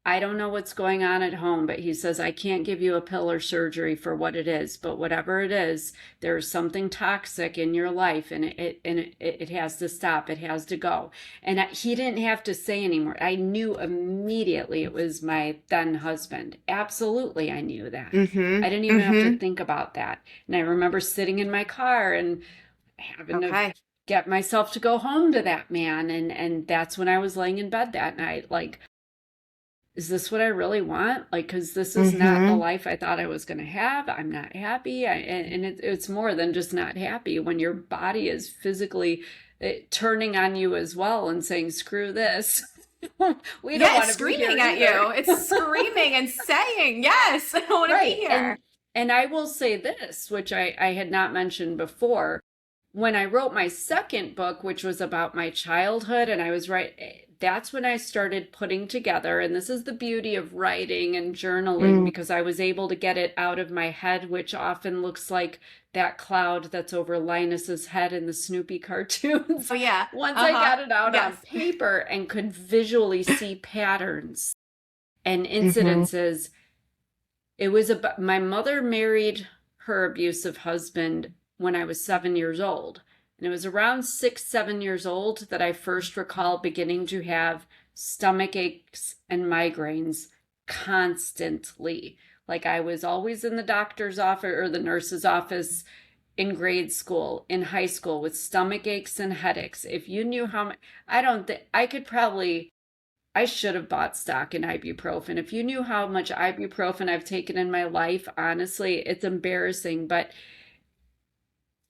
I don't know what's going on at home, but he says, I can't give you a pill or surgery for what it is. But whatever it is, there's something toxic in your life, and it has to stop. It has to go. And he didn't have to say anymore. I knew immediately it was my then husband. Absolutely, I knew that. I didn't even have to think about that. And I remember sitting in my car and having to get myself to go home to that man. And that's when I was laying in bed that night, like, is this what I really want? Like, because this is not the life I thought I was going to have. I'm not happy. And it's more than just not happy when your body is physically turning on you as well and saying, screw this. We don't want to screaming at you. It's screaming and saying, yes, I don't want to be here. And I will say this, which I had not mentioned before. When I wrote my second book, which was about my childhood, and I was that's when I started putting together, and this is the beauty of writing and journaling, because I was able to get it out of my head, which often looks like that cloud that's over Linus's head in the Snoopy cartoons. Oh, yeah. Once I got it out on paper and could visually see patterns and incidences, it was about, my mother married her abusive husband when I was 7 years old. And it was around 6, 7 years old that I first recall beginning to have stomach aches and migraines constantly. Like, I was always in the doctor's office or the nurse's office in grade school, in high school, with stomach aches and headaches. If you knew how much, I should have bought stock in ibuprofen. If you knew how much ibuprofen I've taken in my life, honestly, it's embarrassing. But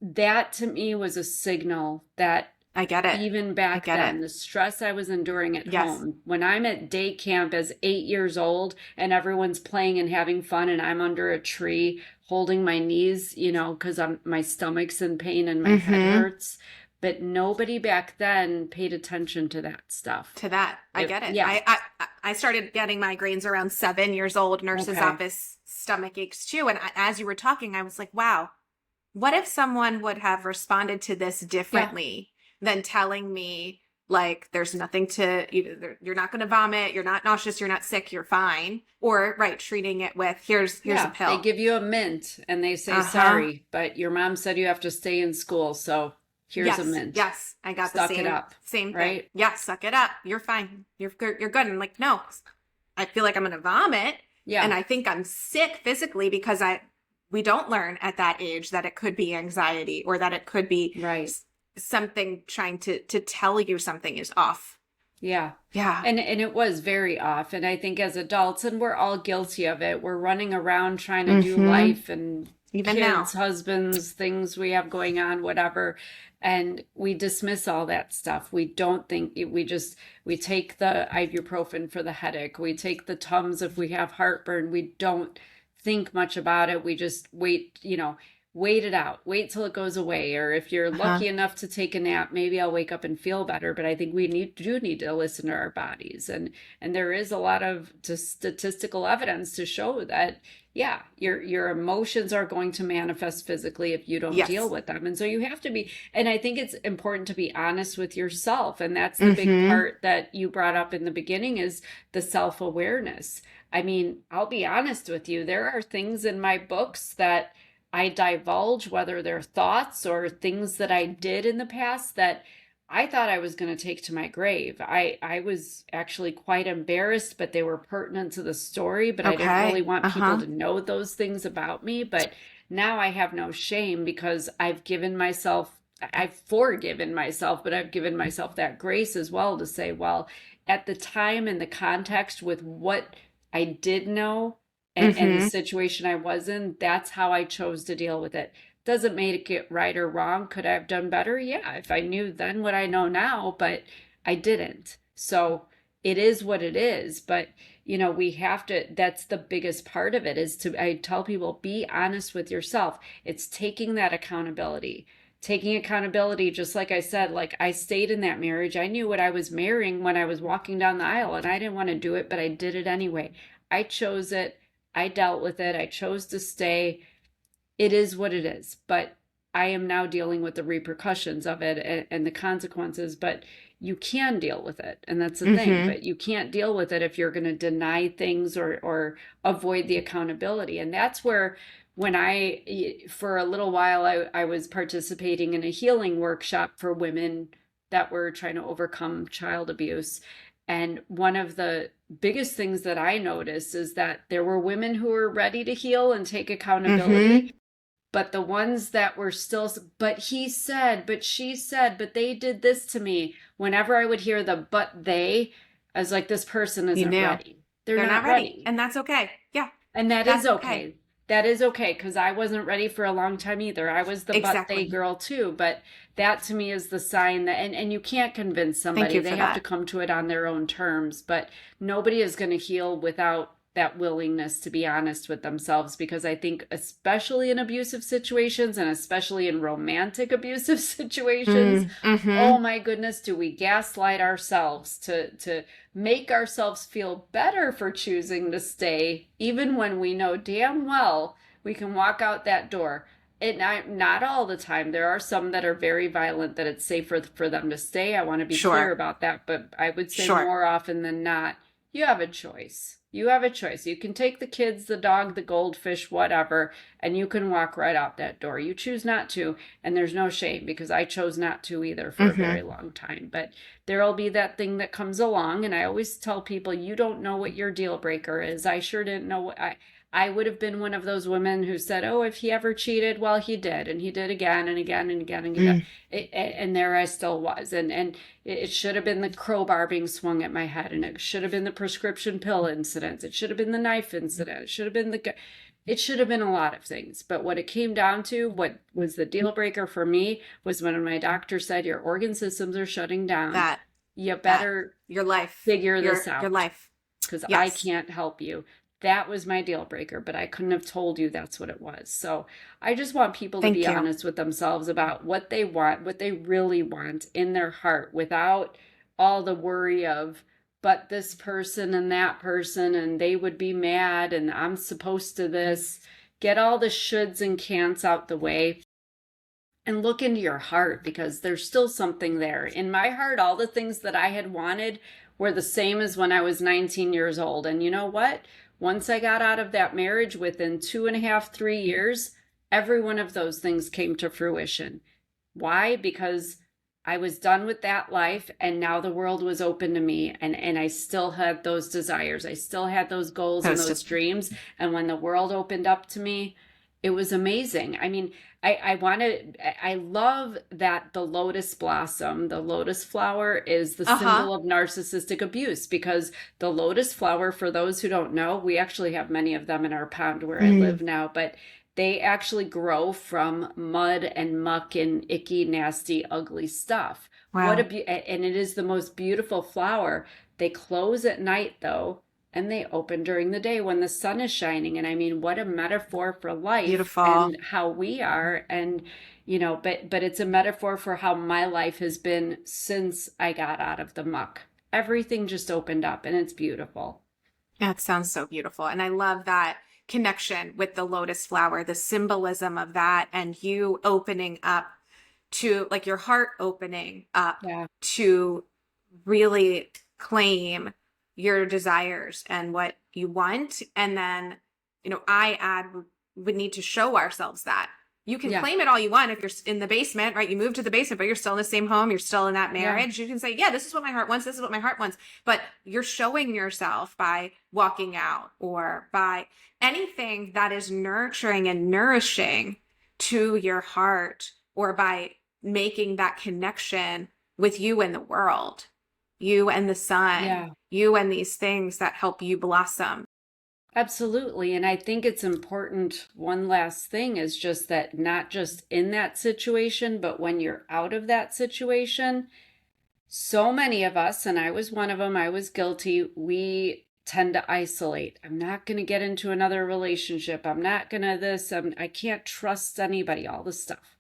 that to me was a signal that I get it. Even back then, the stress I was enduring at home, when I'm at day camp as 8 years old and everyone's playing and having fun and I'm under a tree holding my knees, because my stomach's in pain and my head hurts. but nobody back then paid attention to that stuff. To that. I get it. Yeah. I started getting migraines around 7 years old, nurse's Okay. office, stomach aches too. And as you were talking, I was like, wow, what if someone would have responded to this differently than telling me, like, there's nothing to, you're not going to vomit, you're not nauseous, you're not sick, you're fine. Or, right, treating it with, here's a pill. They give you a mint and they say, sorry, but your mom said you have to stay in school. So here's a mint. Yes, I got Suck the it up, same right? thing. Yeah, suck it up. You're fine. You're good. And I'm like, no, I feel like I'm going to vomit. Yeah. And I think I'm sick physically because we don't learn at that age that it could be anxiety or that it could be something trying to tell you something is off. Yeah. Yeah. And it was very off. And I think as adults, and we're all guilty of it, we're running around trying to do life and even kids, now, husbands, things we have going on, whatever. And we dismiss all that stuff. We don't think, we take the ibuprofen for the headache. We take the Tums if we have heartburn. We don't think much about it. We just wait it out. Wait till it goes away. Or if you're lucky enough to take a nap, maybe I'll wake up and feel better. But I think we do need to listen to our bodies. And there is a lot of statistical evidence to show that, yeah, your emotions are going to manifest physically if you don't deal with them. And so you have to be, and I think it's important to be honest with yourself. And that's the big part that you brought up in the beginning, is the self-awareness. I mean, I'll be honest with you. There are things in my books that I divulge, whether they're thoughts or things that I did in the past that I thought I was going to take to my grave. I was actually quite embarrassed, but they were pertinent to the story, but I didn't really want people to know those things about me. But now I have no shame because I've forgiven myself, but I've given myself that grace as well to say, well, at the time and the context with what I did know and the situation I was in, that's how I chose to deal with it. Doesn't make it right or wrong. Could I have done better? Yeah, if I knew then what I know now, but I didn't. So it is what it is. But, we have to, that's the biggest part of it, I tell people, be honest with yourself. It's taking that accountability. Taking accountability, just like I said, like I stayed in that marriage. I knew what I was marrying when I was walking down the aisle, and I didn't want to do it, but I did it anyway. I chose it. I dealt with it. I chose to stay. It is what it is, but I am now dealing with the repercussions of it and the consequences, but you can deal with it. And that's the thing, but you can't deal with it if you're going to deny things or avoid the accountability. And that's where, for a little while, I was participating in a healing workshop for women that were trying to overcome child abuse. And one of the biggest things that I noticed is that there were women who were ready to heal and take accountability. But the ones that were still, but he said, but she said, but they did this to me. Whenever I would hear the but they, I was like, this person isn't ready. They're not ready. And that's okay. Yeah. And that's okay. That is okay, because I wasn't ready for a long time either. I was the but they girl too. But that to me is the sign that, and you can't convince somebody. They have to come to it on their own terms. But nobody is going to heal without that willingness to be honest with themselves, because I think especially in abusive situations and especially in romantic abusive situations, oh my goodness, do we gaslight ourselves to make ourselves feel better for choosing to stay, even when we know damn well we can walk out that door. Not all the time. There are some that are very violent that it's safer for them to stay. I want to be clear about that, but I would say more often than not, you have a choice. You have a choice. You can take the kids, the dog, the goldfish, whatever, and you can walk right out that door. You choose not to, and there's no shame, because I chose not to either for a very long time. But there'll be that thing that comes along, and I always tell people, you don't know what your deal breaker is. I sure didn't know what I would have been one of those women who said, oh, if he ever cheated, well, he did. And he did again and again and again and again. And there I still was. And it should have been the crowbar being swung at my head. And it should have been the prescription pill incident. It should have been the knife incident. It should have been it should have been a lot of things. But what it came down to, what was the deal breaker for me, was when my doctor said, your organ systems are shutting down. You better your life figure this out. Your life. Because I can't help you. that was my deal breaker, but I couldn't have told you that's what it was. So I just want people to Thank be you. honest with themselves about what they want, what they really want in their heart, without all the worry of, but this person and that person, and they would be mad, and I'm supposed to this. Get all the shoulds and can'ts out the way and look into your heart, because there's still something there. In my heart, all the things that I had wanted were the same as when I was 19 years old. And you know what? Once I got out of that marriage, within 2.5, 3 years, every one of those things came to fruition. Why? Because I was done with that life, and now the world was open to me, and I still had those desires. I still had those goals and those dreams. And when the world opened up to me, it was amazing. I mean, I love that the lotus blossom, the lotus flower, is the symbol of narcissistic abuse, because the lotus flower, for those who don't know, we actually have many of them in our pond where I live now, but they actually grow from mud and muck and icky, nasty, ugly stuff. Wow. And it is the most beautiful flower. They close at night, though, and they open during the day when the sun is shining. And I mean, what a metaphor for life. Beautiful. And how we are. And, you know, but it's a metaphor for how my life has been since I got out of the muck. Everything just opened up, and it's beautiful. That sounds so beautiful. And I love that connection with the lotus flower, the symbolism of that, and you opening up to, like, your heart opening up to really claim your desires and what you want. And then, you know, would need to show ourselves that. You can claim it all you want if you're in the basement, right? You moved to the basement, but you're still in the same home. You're still in that marriage. You can say, yeah, this is what my heart wants. This is what my heart wants. But you're showing yourself by walking out or by anything that is nurturing and nourishing to your heart, or by making that connection with you and the world, you and the sun, you and these things that help you blossom. Absolutely. And I think it's important. One last thing is just that, not just in that situation, but when you're out of that situation, so many of us, and I was one of them, I was guilty, we tend to isolate. I'm not going to get into another relationship. I'm not going to this. I can't trust anybody, all this stuff.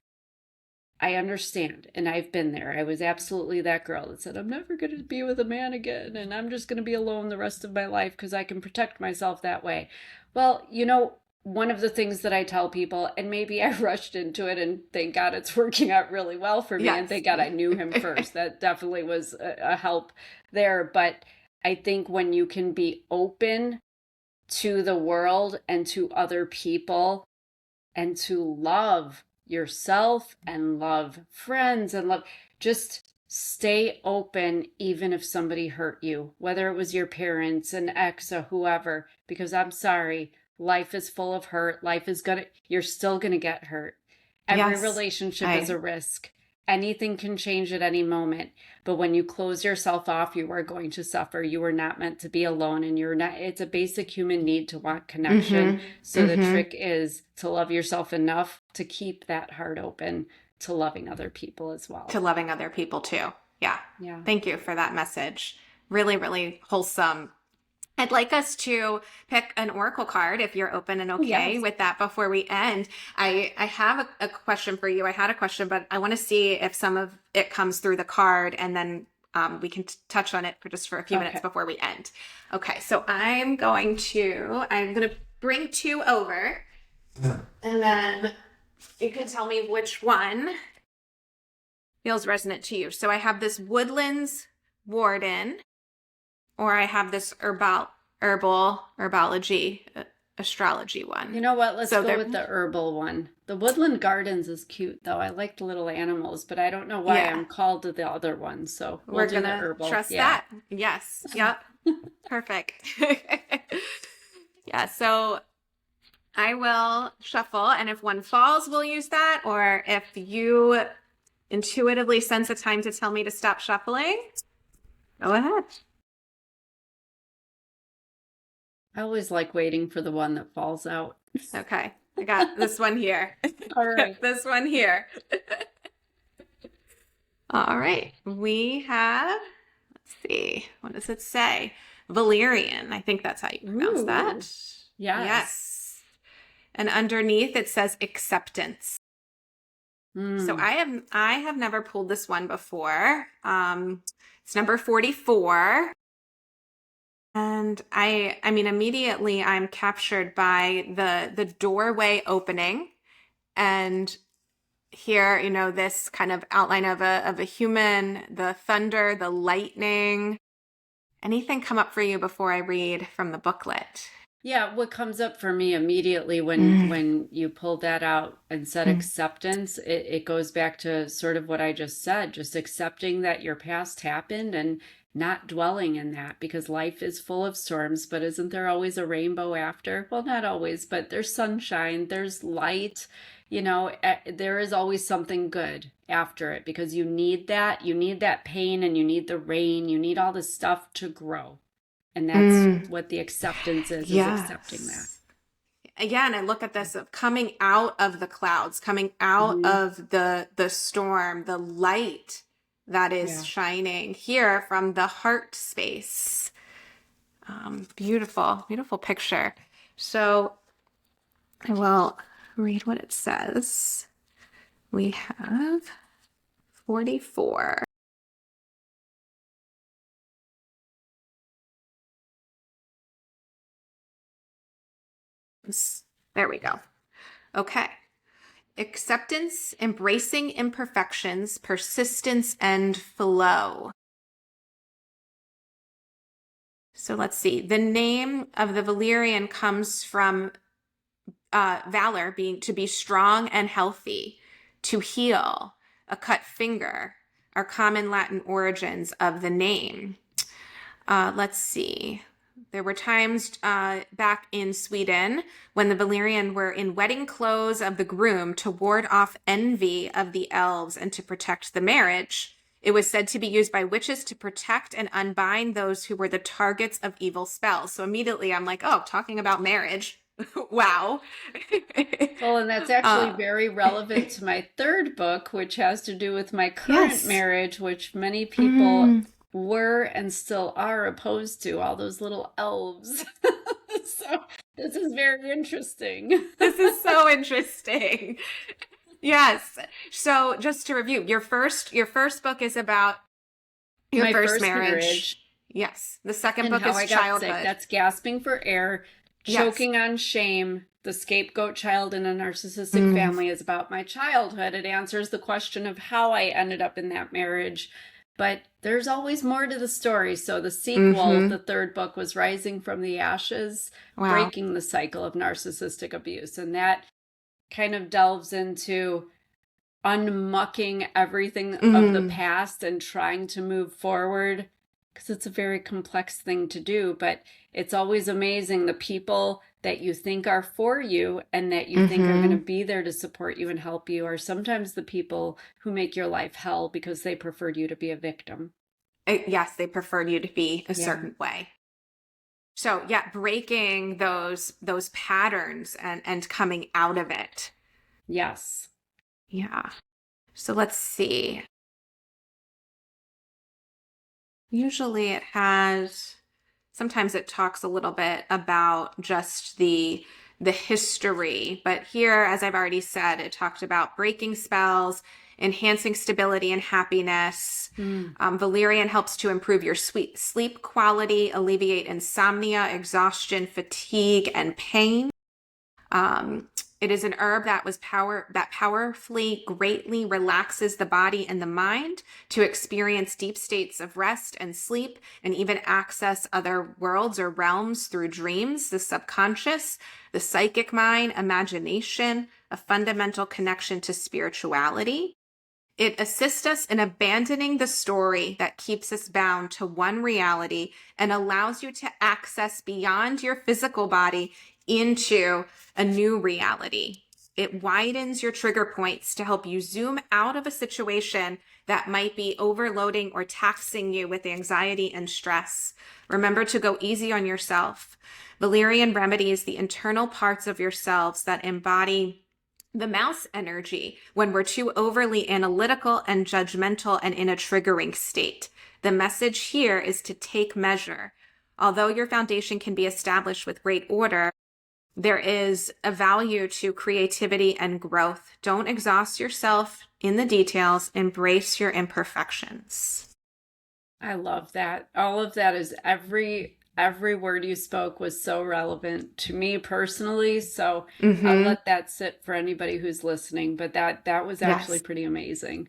I understand. And I've been there. I was absolutely that girl that said, I'm never going to be with a man again. And I'm just going to be alone the rest of my life because I can protect myself that way. Well, you know, one of the things that I tell people, and maybe I rushed into it, and thank God it's working out really well for me. And thank God I knew him first. That definitely was a help there. But I think when you can be open to the world and to other people, and to love yourself and love friends and just stay open, even if somebody hurt you, whether it was your parents, an ex, or whoever, because I'm sorry, life is full of hurt. You're still gonna get hurt. Every relationship is a risk. Anything can change at any moment. But when you close yourself off, you are going to suffer. You are not meant to be alone, and it's a basic human need to want connection. So the trick is to love yourself enough to keep that heart open to loving other people as well. To loving other people too. Yeah. Thank you for that message. Really, really wholesome. I'd like us to pick an oracle card, if you're open and okay with that, before we end. I have a question for you. I had a question, but I want to see if some of it comes through the card, and then we can touch on it for a few minutes before we end. Okay, so I'm going to bring two over, and then you can tell me which one feels resonant to you. So I have this Woodlands Warden, or I have this herbology, astrology one. You know what? Let's go with the herbal one. The Woodland Gardens is cute, though. I like the little animals, but I don't know why I'm called to the other one. So we're going to trust that. Yes. Yep. Perfect. So I will shuffle, and if one falls, we'll use that. Or if you intuitively sense a time to tell me to stop shuffling, go ahead. I always like waiting for the one that falls out. Okay. I got this one here. All right. This one here. All right. We have, let's see, what does it say? valerian. I think that's how you pronounce that. Ooh, yes. And underneath it says acceptance. So Mm. I have never pulled this one before. It's number 44. And I mean, immediately I'm captured by the doorway opening, and here, you know, this kind of outline of a human, the thunder, the lightning. Anything come up for you before I read from the booklet? Yeah, what comes up for me immediately Mm, when you pull that out and said mm, acceptance, it goes back to sort of what I just said, just accepting that your past happened and not dwelling in that, because life is full of storms, but isn't there always a rainbow after? Well, not always, but there's sunshine, there's light, there is always something good after it, because you need that pain, and you need the rain, you need all this stuff to grow. And that's mm. what the acceptance is accepting that. Yes. Again, I look at this of coming out of the clouds, coming out Hmm. of the storm, the light that is Yeah. shining here from the heart space. Beautiful, beautiful picture. So I will read what it says. We have 44. There we go. Okay. Acceptance, embracing imperfections, persistence, and flow. So let's see. The name of the Valerian comes from valor, being to be strong and healthy, to heal, a cut finger, are common Latin origins of the name. Let's see. There were times back in Sweden when the Valerian were in wedding clothes of the groom to ward off envy of the elves and to protect the marriage. It was said to be used by witches to protect and unbind those who were the targets of evil spells. So immediately I'm like, oh, talking about marriage. Wow. Well, and that's actually uh, very relevant to my third book, which has to do with my current yes. marriage, which many people Mm. were and still are opposed to, all those little elves. So this is very interesting. This is so interesting. Yes. So just to review, your first book is about your My first first marriage. marriage Yes. The second and book how is I got sick. childhood. That's gasping for air, Yes. choking on shame. The scapegoat child in a narcissistic Mm, family is about my childhood. It answers the question of how I ended up in that marriage. But there's always more to the story. So the sequel, mm-hmm. the third book, was Rising from the Ashes, Wow. breaking the cycle of narcissistic abuse. And that kind of delves into unmucking everything of the Mm, past and trying to move forward, because it's a very complex thing to do. But it's always amazing, the people that you think are for you and that you think are going to mm-hmm. be there to support you and help you are sometimes the people who make your life hell because they preferred you to be a victim. Yes, they preferred you to be a Yeah. certain way. So yeah, breaking those patterns and coming out of it. Yes. Yeah. So let's see. Usually sometimes it talks a little bit about just the history, but here, as I've already said, it talked about breaking spells, enhancing stability and happiness. Mm. Valerian helps to improve your sleep quality, alleviate insomnia, exhaustion, fatigue, and pain. Um, it is an herb that powerfully, greatly relaxes the body and the mind to experience deep states of rest and sleep, and even access other worlds or realms through dreams, the subconscious, the psychic mind, imagination, a fundamental connection to spirituality. It assists us in abandoning the story that keeps us bound to one reality and allows you to access beyond your physical body into a new reality. It widens your trigger points to help you zoom out of a situation that might be overloading or taxing you with anxiety and stress. Remember to go easy on yourself. Valerian remedies the internal parts of yourselves that embody the mouse energy when we're too overly analytical and judgmental and in a triggering state. The message here is to take measure. although your foundation can be established with great order, there is a value to creativity and growth. Don't exhaust yourself in the details. Embrace your imperfections. I love that. All of that is every word you spoke was so relevant to me personally. So I'll let that sit for anybody who's listening, but that was actually Yes. pretty amazing.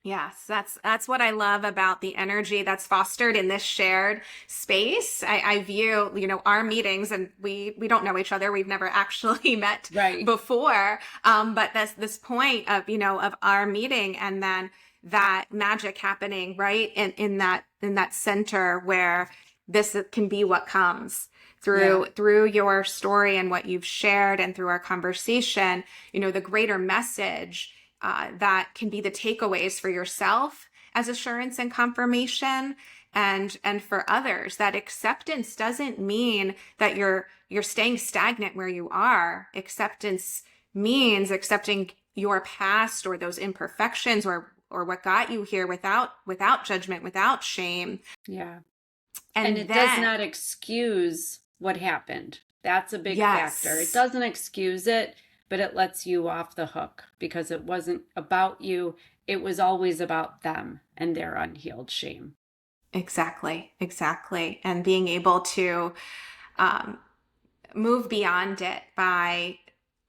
Yes, that's what I love about the energy that's fostered in this shared space. I view, our meetings, and we don't know each other. We've never actually met Right. before. But this point of, of our meeting, and then that magic happening right in that center where this can be what comes through your story and what you've shared, and through our conversation, the greater message that can be the takeaways for yourself as assurance and confirmation, and for others. That acceptance doesn't mean that you're staying stagnant where you are. Acceptance means accepting your past, or those imperfections, or what got you here, without judgment, without shame. Yeah. And it then, does not excuse what happened. That's a big yes, factor. It doesn't excuse it, but it lets you off the hook, because it wasn't about you. It was always about them and their unhealed shame. exactly. And being able to move beyond it by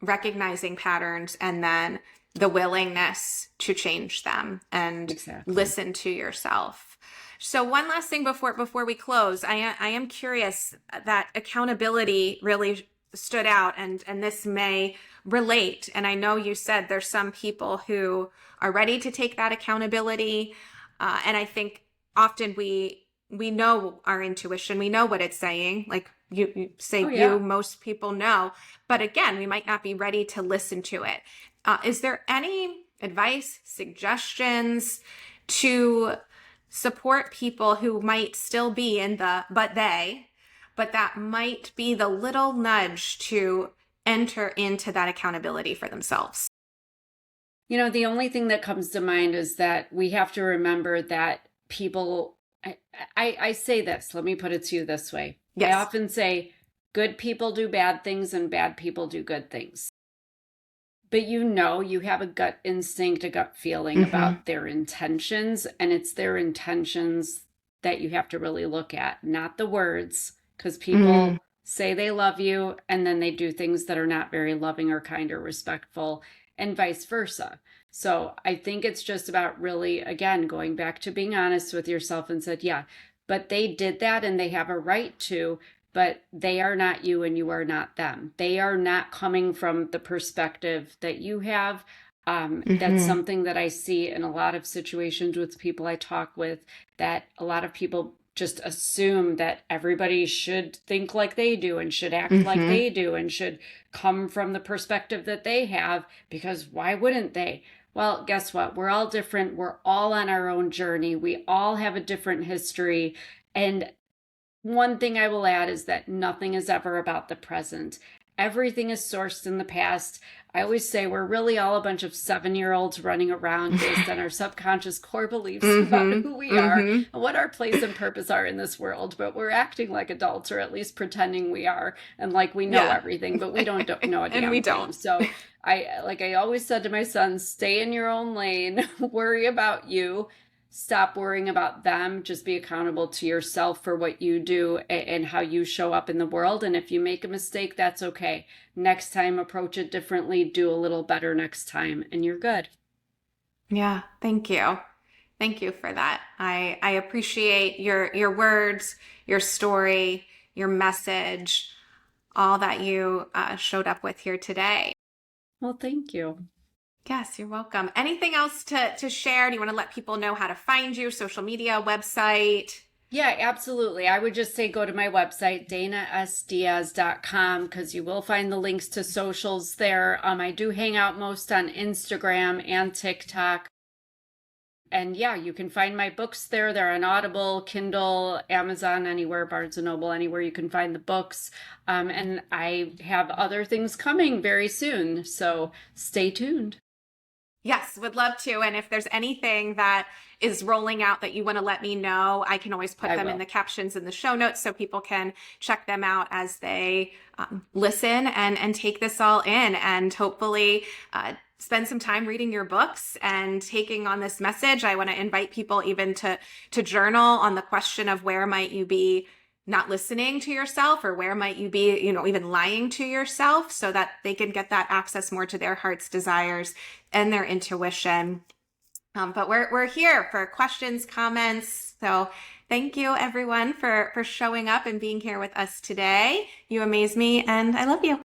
recognizing patterns, and then the willingness to change them, and listen to yourself. So one last thing before we close, I am curious, that accountability really stood out, and this may relate. And I know you said there's some people who are ready to take that accountability. And I think often we know our intuition, we know what it's saying. Like you say, most people know, but again, we might not be ready to listen to it. Is there any advice, suggestions to support people who might still be in the but that might be the little nudge to enter into that accountability for themselves? The only thing that comes to mind is that we have to remember that people, I say this, let me put it to you this way. Yes. I often say good people do bad things and bad people do good things. But you have a gut instinct, a gut feeling about their intentions, and it's their intentions that you have to really look at, not the words, because people say they love you and then they do things that are not very loving or kind or respectful, and vice versa. So I think it's just about really, again, going back to being honest with yourself and said, yeah, but they did that and they have a right to, but they are not you and you are not them. They are not coming from the perspective that you have. That's something that I see in a lot of situations with people I talk with, that a lot of people just assume that everybody should think like they do and should act like they do and should come from the perspective that they have, because why wouldn't they? Well, guess what? We're all different. We're all on our own journey. We all have a different history. And one thing I will add is that nothing is ever about the present. Everything is sourced in the past. I always say we're really all a bunch of 7-year-olds running around based on our subconscious core beliefs about who we are and what our place and purpose are in this world. But we're acting like adults, or at least pretending we are, and like we know everything, but we don't know a damn And we thing. don't. So I always said to my son, stay in your own lane, worry about you. Stop worrying about them. Just be accountable to yourself for what you do and how you show up in the world. And if you make a mistake, that's okay. Next time, approach it differently. Do a little better next time, and you're good. Yeah, thank you. Thank you for that. I appreciate your words, your story, your message, all that you showed up with here today. Well, thank you. Yes, you're welcome. Anything else to share? Do you want to let people know how to find you, social media, website? Yeah, absolutely. I would just say go to my website, danasdiaz.com, because you will find the links to socials there. I do hang out most on Instagram and TikTok. And yeah, you can find my books there. They're on Audible, Kindle, Amazon, anywhere, Barnes & Noble, anywhere you can find the books. And I have other things coming very soon, so stay tuned. Yes, would love to. And if there's anything that is rolling out that you want to let me know, I can always put I them in will. the captions in the show notes so people can check them out as they listen and take this all in, and hopefully spend some time reading your books and taking on this message. I want to invite people even to journal on the question of where might you be not listening to yourself, or where might you be, even lying to yourself, so that they can get that access more to their heart's desires and their intuition. But we're here for questions, comments. So thank you everyone for showing up and being here with us today. You amaze me, and I love you.